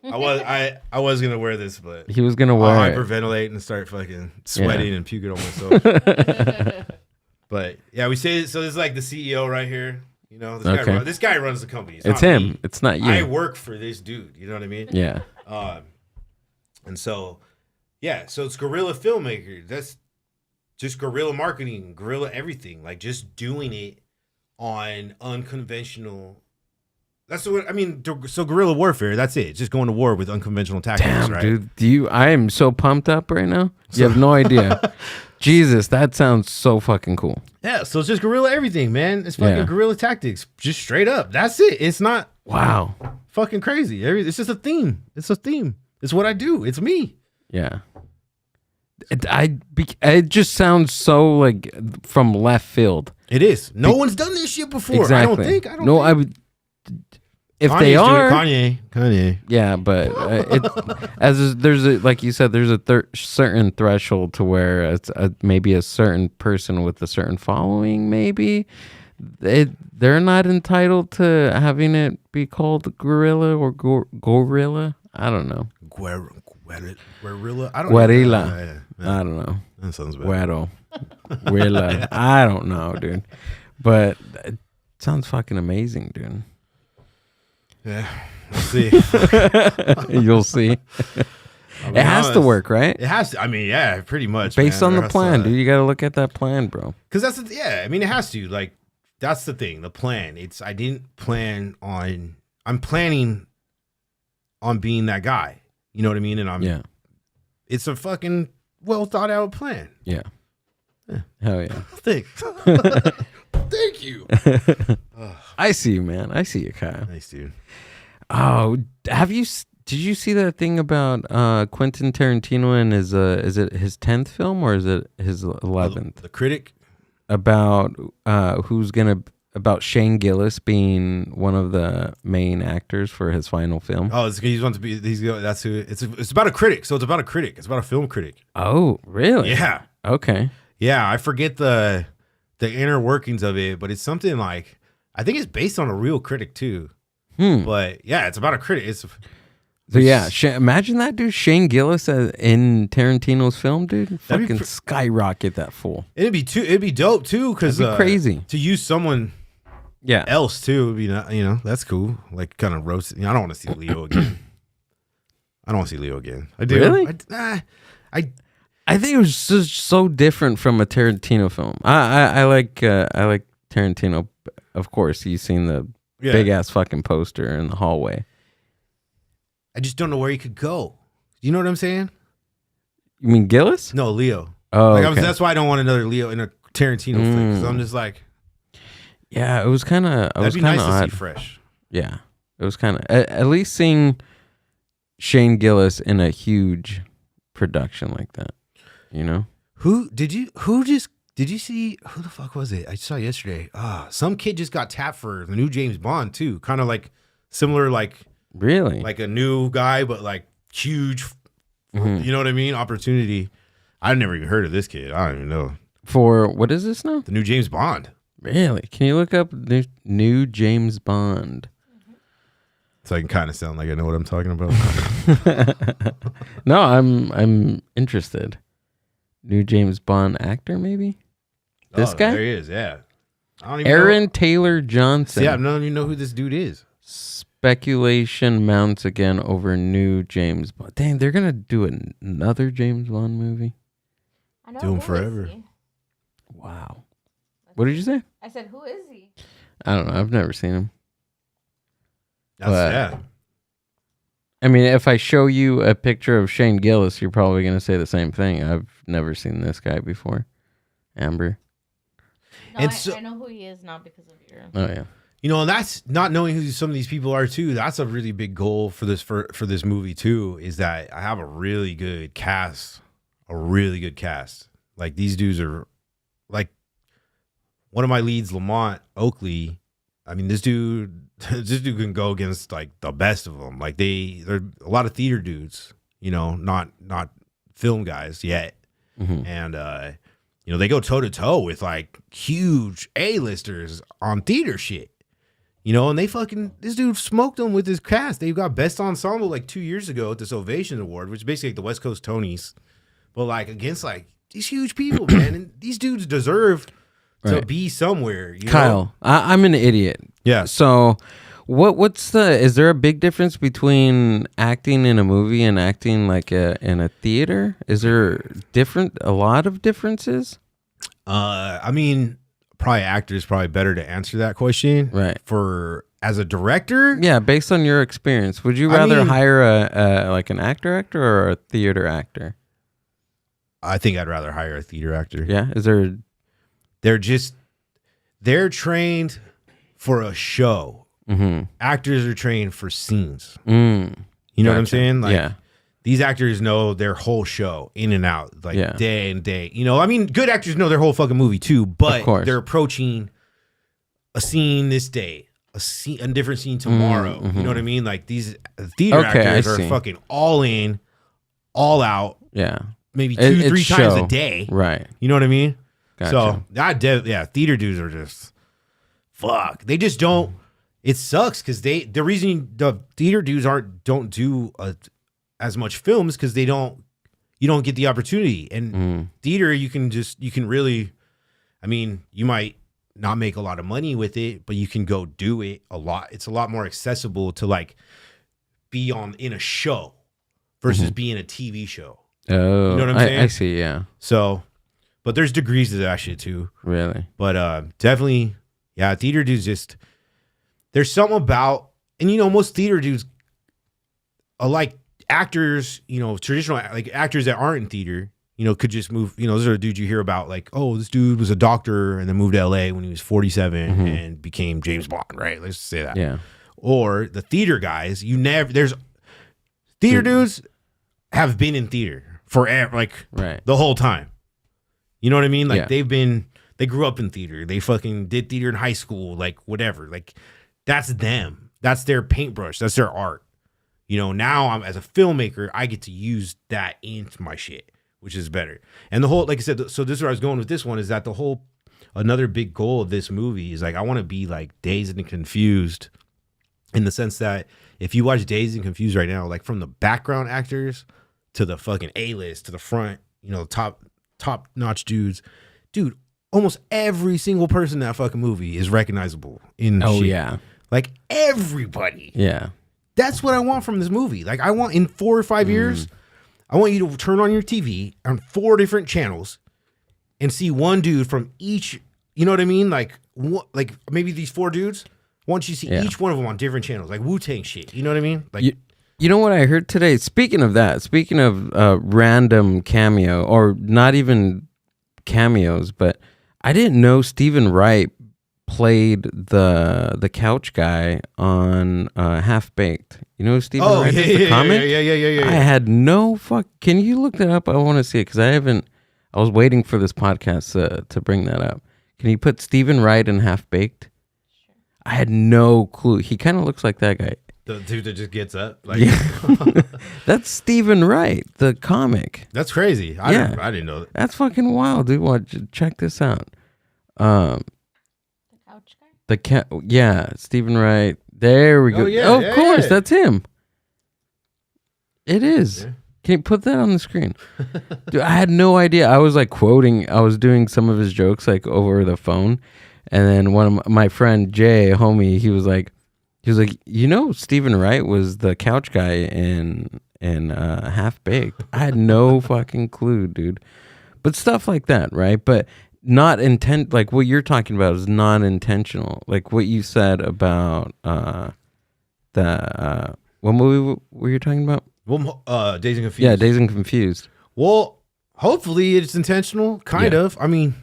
S5: I was gonna wear this, but
S3: he was gonna wear
S5: hyperventilate and start fucking sweating and puking on myself. But yeah, we say so. This is like the CEO right here. This guy runs the company.
S3: It's him. Me. It's not you.
S5: I work for this dude. You know what I mean?
S3: Yeah.
S5: And so. Yeah, so it's guerrilla filmmaker. That's just guerrilla marketing, guerrilla everything. Like just doing it on unconventional. That's what I mean. So guerrilla warfare. That's it. Just going to war with unconventional tactics.
S3: Damn,
S5: right?
S3: dude. I am so pumped up right now. You have no idea. Jesus, that sounds so fucking cool.
S5: Yeah. So it's just guerrilla everything, man. It's fucking guerrilla tactics. Just straight up. That's it. It's not fucking crazy. It's just a theme. It's a theme. It's what I do. It's me.
S3: Yeah. It just sounds so like from left field.
S5: It is. No one's done this shit before.
S3: Exactly.
S5: I don't think.
S3: I would. If
S5: Kanye's
S3: they are
S5: Kanye.
S3: Yeah, but like you said, there's a certain threshold to where it's maybe a certain person with a certain following. Maybe they're not entitled to having it be called gorilla or gorilla. I don't know.
S5: Guerrilla.
S3: Guerilla. I don't know.
S5: That sounds bad.
S3: Guerrilla. I don't know, dude. But it sounds fucking amazing, dude.
S5: Yeah. We'll see.
S3: You'll see. It has to work, right?
S5: It has to. I mean, yeah, pretty much.
S3: Based on the plan, dude. You got to look at that plan, bro.
S5: Because I mean, it has to. Like, that's the thing. The plan. I didn't plan on. I'm planning on being that guy. You know what I mean? And it's a fucking well thought out plan.
S3: Yeah. Hell yeah.
S5: Thanks. Thank you.
S3: I see you, man. I see you, Kyle.
S5: Nice, dude.
S3: Oh, did you see that thing about Quentin Tarantino and his is it his 10th film or is it his 11th?
S5: The Critic?
S3: About about Shane Gillis being one of the main actors for his final film.
S5: Oh, that's who it's about a critic. So it's about a critic. It's about a film critic.
S3: Oh, really?
S5: Yeah.
S3: Okay.
S5: Yeah, I forget the inner workings of it, but it's something like I think it's based on a real critic too. But yeah, it's about a critic.
S3: Imagine that, dude. Shane Gillis in Tarantino's film, dude. Fucking skyrocket that fool.
S5: It'd be dope too, because
S3: crazy
S5: to use someone else too would be that's cool. Like kind of roast. I don't want to see Leo again. I do.
S3: Really?
S5: I
S3: think it was just so different from a Tarantino film. I like Tarantino. Of course, you've seen the big ass fucking poster in the hallway.
S5: I just don't know where he could go. You know what I'm saying?
S3: You mean Gillis?
S5: No, Leo.
S3: Oh, okay.
S5: That's why I don't want another Leo in a Tarantino flick. Because I'm just like,
S3: Yeah, it was kind of.
S5: That'd be nice to see fresh.
S3: Yeah, it was kind of at least seeing Shane Gillis in a huge production like that. You know,
S5: Did you see who the fuck was it? I saw yesterday. Some kid just got tapped for the new James Bond too. Kind of like similar, like
S3: really,
S5: like a new guy, but like huge.
S3: Mhm.
S5: You know what I mean? Opportunity. I've never even heard of this kid. I don't even know.
S3: For what is this now?
S5: The new James Bond.
S3: Really? Can you look up new James Bond?
S5: So I can kind of sound like I know what I'm talking about.
S3: No, I'm interested. New James Bond actor, maybe? This guy?
S5: There he is, yeah. I don't even
S3: Aaron
S5: know.
S3: Taylor Johnson.
S5: Yeah, I don't even know who this dude is.
S3: Speculation mounts again over new James Bond. Dang, they're going to do another James Bond movie?
S6: I know,
S5: Do him
S6: who is
S5: forever.
S6: he?
S3: Wow. What did you say?
S6: I said, who is he?
S3: I don't know. I've never seen him.
S5: That's,
S3: But-
S5: yeah.
S3: I mean, if I show you a picture of Shane Gillis, you're probably going to say the same thing. I've never seen this guy before. Amber.
S6: No,
S5: And
S6: I know who he is now because of your.
S3: Oh, yeah.
S5: You know, and that's not knowing who some of these people are too. That's a really big goal for this movie too. Is that I have a really good cast, Like these dudes are, like one of my leads, Lamont Oakley. I mean, this dude can go against like the best of them. Like they're a lot of theater dudes. You know, not film guys yet,
S3: Mhm.
S5: and you know they go toe to toe with like huge A-listers on theater shit. You know, and this dude smoked them with his cast. They got Best Ensemble like 2 years ago at this Ovation Award, which is basically like the West Coast Tonys. But like against like these huge people, man. And these dudes deserve to
S3: Right.
S5: be somewhere. You know?
S3: Kyle, I'm an idiot.
S5: Yeah.
S3: So is there a big difference between acting in a movie and acting like in a theater? Is there a lot of differences?
S5: I mean, probably actors probably better to answer that question.
S3: Right.
S5: For as a director,
S3: Yeah, based on your experience, would you
S5: I
S3: rather
S5: mean-
S3: hire a like an actor or a theater actor?
S5: I think I'd rather hire a theater actor.
S3: Yeah, is there?
S5: They're trained for a show.
S3: Mm-hmm.
S5: Actors are trained for scenes.
S3: Mm,
S5: You know what I'm
S3: gotcha.
S5: saying? Like,
S3: Yeah.
S5: these actors know their whole show in and out, like
S3: Yeah.
S5: day and day. You know, I mean, good actors know their whole fucking movie too, but
S3: course.
S5: they're approaching a scene this day, a different scene tomorrow. You know what I mean? Like these theater
S3: Okay,
S5: actors
S3: I
S5: are
S3: see.
S5: fucking all in, all out,
S3: Yeah.
S5: maybe
S3: It's
S5: 2-3 times
S3: show.
S5: a day.
S3: Right.
S5: You know what I mean?
S3: Gotcha.
S5: So theater dudes are just fuck. They just don't. It sucks because the reason the theater dudes don't do as much films because you don't get the opportunity. And theater, you can really, I mean, you might not make a lot of money with it, but you can go do it a lot. It's a lot more accessible to like be in a show versus being a TV show.
S3: Oh,
S5: You know what I'm
S3: I
S5: saying?
S3: see. Yeah.
S5: So, but there's degrees to that shit too.
S3: Really.
S5: But definitely, yeah, theater dudes just, there's something about, and you know, most theater dudes are like actors, you know, traditional like actors that aren't in theater, you know, could just move, you know, those are the dudes you hear about like, oh, this dude was a doctor and then moved to LA when he was 47 and became James Bond, right? Let's just say that.
S3: Yeah.
S5: Or the theater guys, theater dudes have been in theater forever, like
S3: Right.
S5: the whole time. You know what I mean? Like
S3: Yeah.
S5: they grew up in theater. They fucking did theater in high school, like whatever. Like that's them. That's their paintbrush. That's their art. You know, now as a filmmaker, I get to use that into my shit, which is better. And the whole, like I said, so this is where I was going with this one is that another big goal of this movie is like, I want to be like Dazed and Confused in the sense that if you watch Dazed and Confused right now, like from the background actors to the fucking A-list to the front, you know, top notch dudes, dude, almost every single person in that fucking movie is recognizable in
S3: Oh
S5: shit.
S3: yeah.
S5: Like everybody.
S3: Yeah.
S5: That's what I want from this movie. Like I want in 4 or 5 years, I want you to turn on your TV on 4 different channels and see one dude from each, you know what I mean? Like maybe these 4 dudes, I want you to see each one of them on different channels, like Wu-Tang shit. You know what I mean? Like
S3: You know what I heard today? Speaking of random cameo, or not even cameos, but I didn't know Stephen Wright played the couch guy on Half Baked. You know who Stephen Wright is, the comic?
S5: Yeah.
S3: I had no fuck. Can you look that up? I want to see it because I haven't. I was waiting for this podcast to bring that up. Can you put Stephen Wright in Half Baked? Sure. I had no clue. He kind of looks like that guy.
S5: The dude that just gets up. Like,
S3: yeah. That's Stephen Wright, the comic.
S5: That's crazy. I didn't know that.
S3: That's fucking wild, dude. Watch, check this out.
S6: The couch guy?
S3: Yeah, Stephen Wright. There we go.
S5: Oh, yeah,
S3: of course,
S5: yeah.
S3: that's him. It is.
S5: Yeah.
S3: Can you put that on the screen? Dude, I had no idea. I was like quoting. I was doing some of his jokes like over the phone, and then one of my friend Jay, homie, he was like, you know, Stephen Wright was the couch guy in Half Baked. I had no fucking clue, dude. But stuff like that, right? But not intent. Like what you're talking about is not intentional. Like what you said about what movie were you talking about?
S5: Well, Dazed and Confused.
S3: Yeah, Dazed and Confused.
S5: Well, hopefully it's intentional. Kind of. I mean,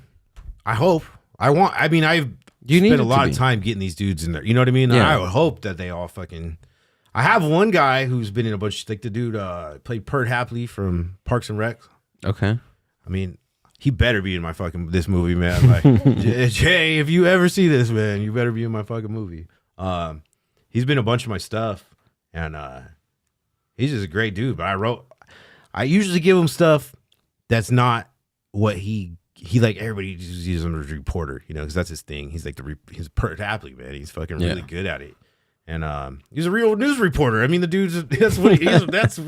S5: I hope. I've spent a lot of time getting these dudes in there. You know what I mean?
S3: Yeah.
S5: I would hope that they all fucking. I have one guy who's been in a bunch. Like the dude played Pert Hapley from Parks and Rec.
S3: Okay.
S5: I mean, he better be in my fucking this movie, man. Like Jay, if you ever see this, man, you better be in my fucking movie. He's been in a bunch of my stuff, and he's just a great dude. But I usually give him stuff that's not what he like. Everybody just uses him as a reporter, you know, because that's his thing. He's like he's Pert Hapley, man. He's fucking really good at it. And he's a real news reporter. I mean, the dude's that's what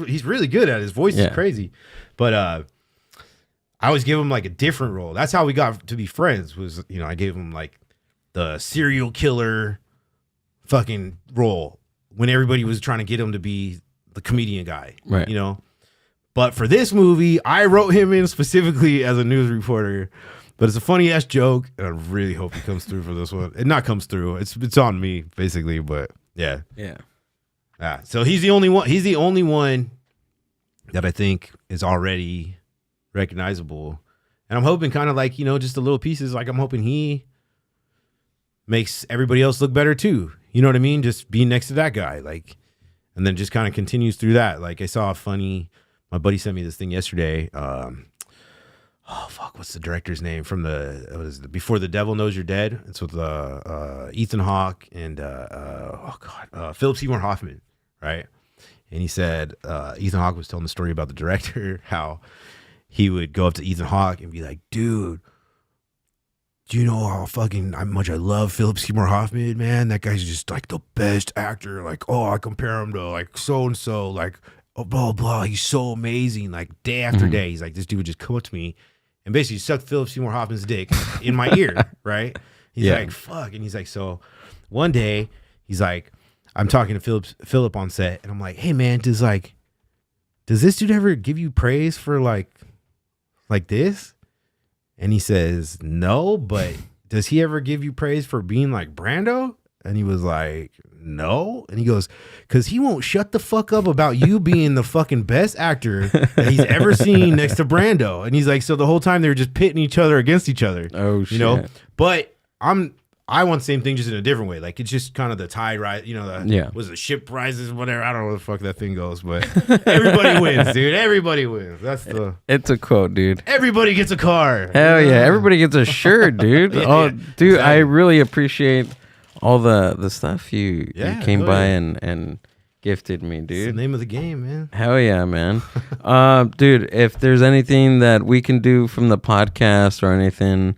S5: he's really good at. His voice is crazy. But I always give him like a different role. That's how we got to be friends. Was, you know, I gave him like the serial killer fucking role when everybody was trying to get him to be the comedian guy,
S3: right?
S5: You know. But for this movie, I wrote him in specifically as a news reporter. But it's a funny ass joke, and I really hope he comes through for this one. It not comes through. It's on me basically, but yeah. So he's the only one. He's the only one that I think is already recognizable, and I'm hoping kind of like, you know, just the little pieces. Like I'm hoping he makes everybody else look better too. You know what I mean? Just being next to that guy, like, and then just kind of continues through that. Like I saw a funny. My buddy sent me this thing yesterday. What's the director's name from Before the Devil Knows You're Dead? It's with Ethan Hawke and Philip Seymour Hoffman, right? And he said Ethan Hawke was telling the story about the director, how he would go up to Ethan Hawke and be like, "Dude, do you know how much I love Philip Seymour Hoffman, man? That guy's just like the best actor. Like, I compare him to like so and so, like." Oh, blah, blah. He's so amazing. Like day after day, he's like, this dude would just come up to me and basically suck Philip Seymour Hoffman's dick in my ear, right? He's like, fuck. And he's like, so one day he's like, I'm talking to Philip on set, and I'm like, hey man, does this dude ever give you praise for like this? And he says, no, but does he ever give you praise for being like Brando? And he was like, no. And he goes, because he won't shut the fuck up about you being the fucking best actor that he's ever seen next to Brando. And he's like, so the whole time they were just pitting each other against each other.
S3: Oh, shit.
S5: You know? But I want the same thing, just in a different way. Like, it's just kind of the tide ride, you know, was it ship prizes, whatever. I don't know where the fuck that thing goes, but everybody wins, dude. Everybody wins.
S3: It's a quote, dude.
S5: Everybody gets a car.
S3: Hell yeah. Everybody gets a shirt, dude. Oh, dude, exactly. I really appreciate all the stuff you came by and gifted me, dude.
S5: It's the name of the game, man.
S3: Hell yeah, man. Dude, if there's anything that we can do from the podcast or anything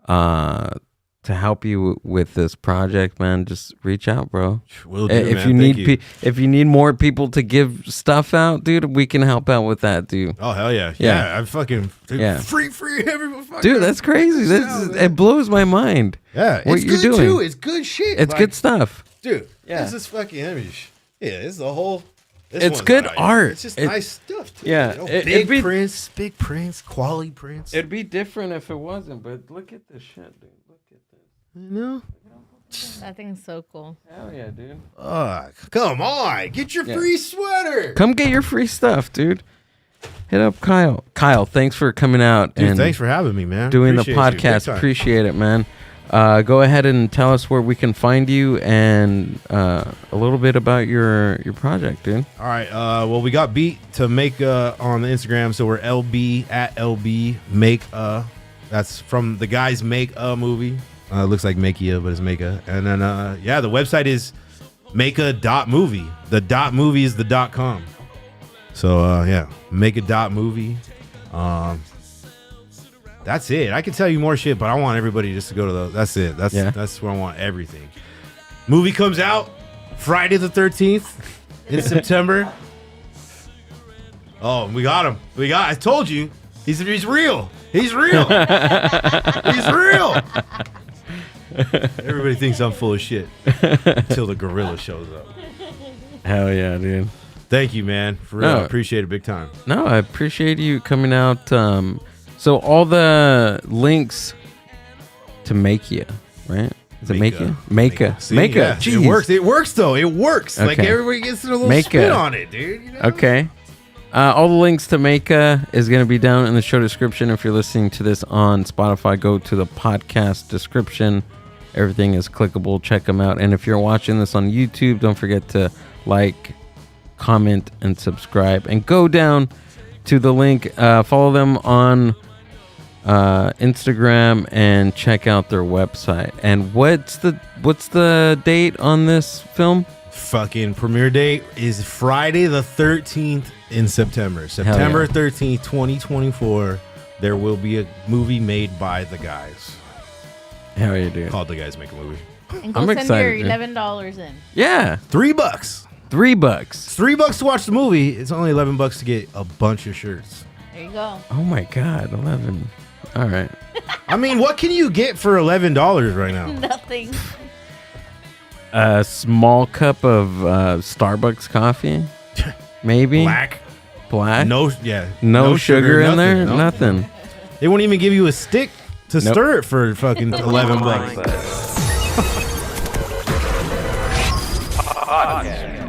S3: to help you with this project, man, just reach out, bro.
S5: Will do,
S3: if
S5: man.
S3: If you need more people to give stuff out, dude, we can help out with that, dude.
S5: Oh hell yeah. Yeah, I'm fucking free everyone.
S3: Dude, that's crazy. It blows my mind.
S5: Yeah,
S3: what
S5: it's
S3: you're
S5: good
S3: doing.
S5: too. It's good shit.
S3: It's good stuff.
S5: Dude,
S3: this
S5: is fucking image. Yeah, it's the whole
S3: it's good art.
S5: It's just nice stuff too.
S3: Yeah.
S5: You know, big prints, quality prints.
S3: It'd be different if it wasn't, but look at this shit, dude. Look at this.
S5: You know?
S6: That thing's so cool.
S3: Hell yeah, dude.
S5: Come on. Get your free sweater.
S3: Come get your free stuff, dude. Hit up Kyle. Kyle, thanks for coming out.
S5: Dude,
S3: and
S5: thanks for having me, man.
S3: Doing
S5: Appreciate
S3: the podcast. Appreciate it, man. Go ahead and tell us where we can find you and a little bit about your project, dude.
S5: All right. Well, we got beat to make on the Instagram, so we're LB at LB make that's from the guys make a movie. Looks like Makea, but it's Makea. And then the website is Makea.movie. The .movie is the .com. So Makea.movie. That's it. I can tell you more shit, but I want everybody just to go to those. That's it. That's where I want everything. Movie comes out Friday the 13th in September. Oh, we got him. I told you. He's real. He's real. He's real. Everybody thinks I'm full of shit until the Guerilla shows up.
S3: Hell yeah, dude.
S5: Thank you, man. For real. I appreciate it big time.
S3: No, I appreciate you coming out. So all the links to Makea, right? Is it Makea? Makea.
S5: Yeah, it works. It works, though. It works. Okay. Like, everybody gets a little spin on it, dude. You know?
S3: Okay. All the links to Makea is going to be down in the show description. If you're listening to this on Spotify, go to the podcast description. Everything is clickable. Check them out. And if you're watching this on YouTube, don't forget to like, comment, and subscribe. And go down to the link. Follow them on Instagram and check out their website. And what's the date on this film?
S5: Fucking premiere date is Friday the 13th in September. September 13th, 2024. There will be a movie made by the guys.
S3: Hell yeah, dude.
S5: Called The Guys Make a Movie.
S6: And go send your $11 in.
S3: Yeah.
S5: $3.
S3: $3.
S5: $3 to watch the movie. It's only $11 to get a bunch of shirts.
S6: There you go.
S3: Oh my God, 11. All right.
S5: I mean, what can you get for $11 right now?
S6: Nothing.
S3: A small cup of Starbucks coffee, maybe.
S5: Black.
S3: No sugar in
S5: nothing,
S3: there.
S5: no.
S3: Nothing.
S5: They won't even give you a stick to stir it for fucking $11.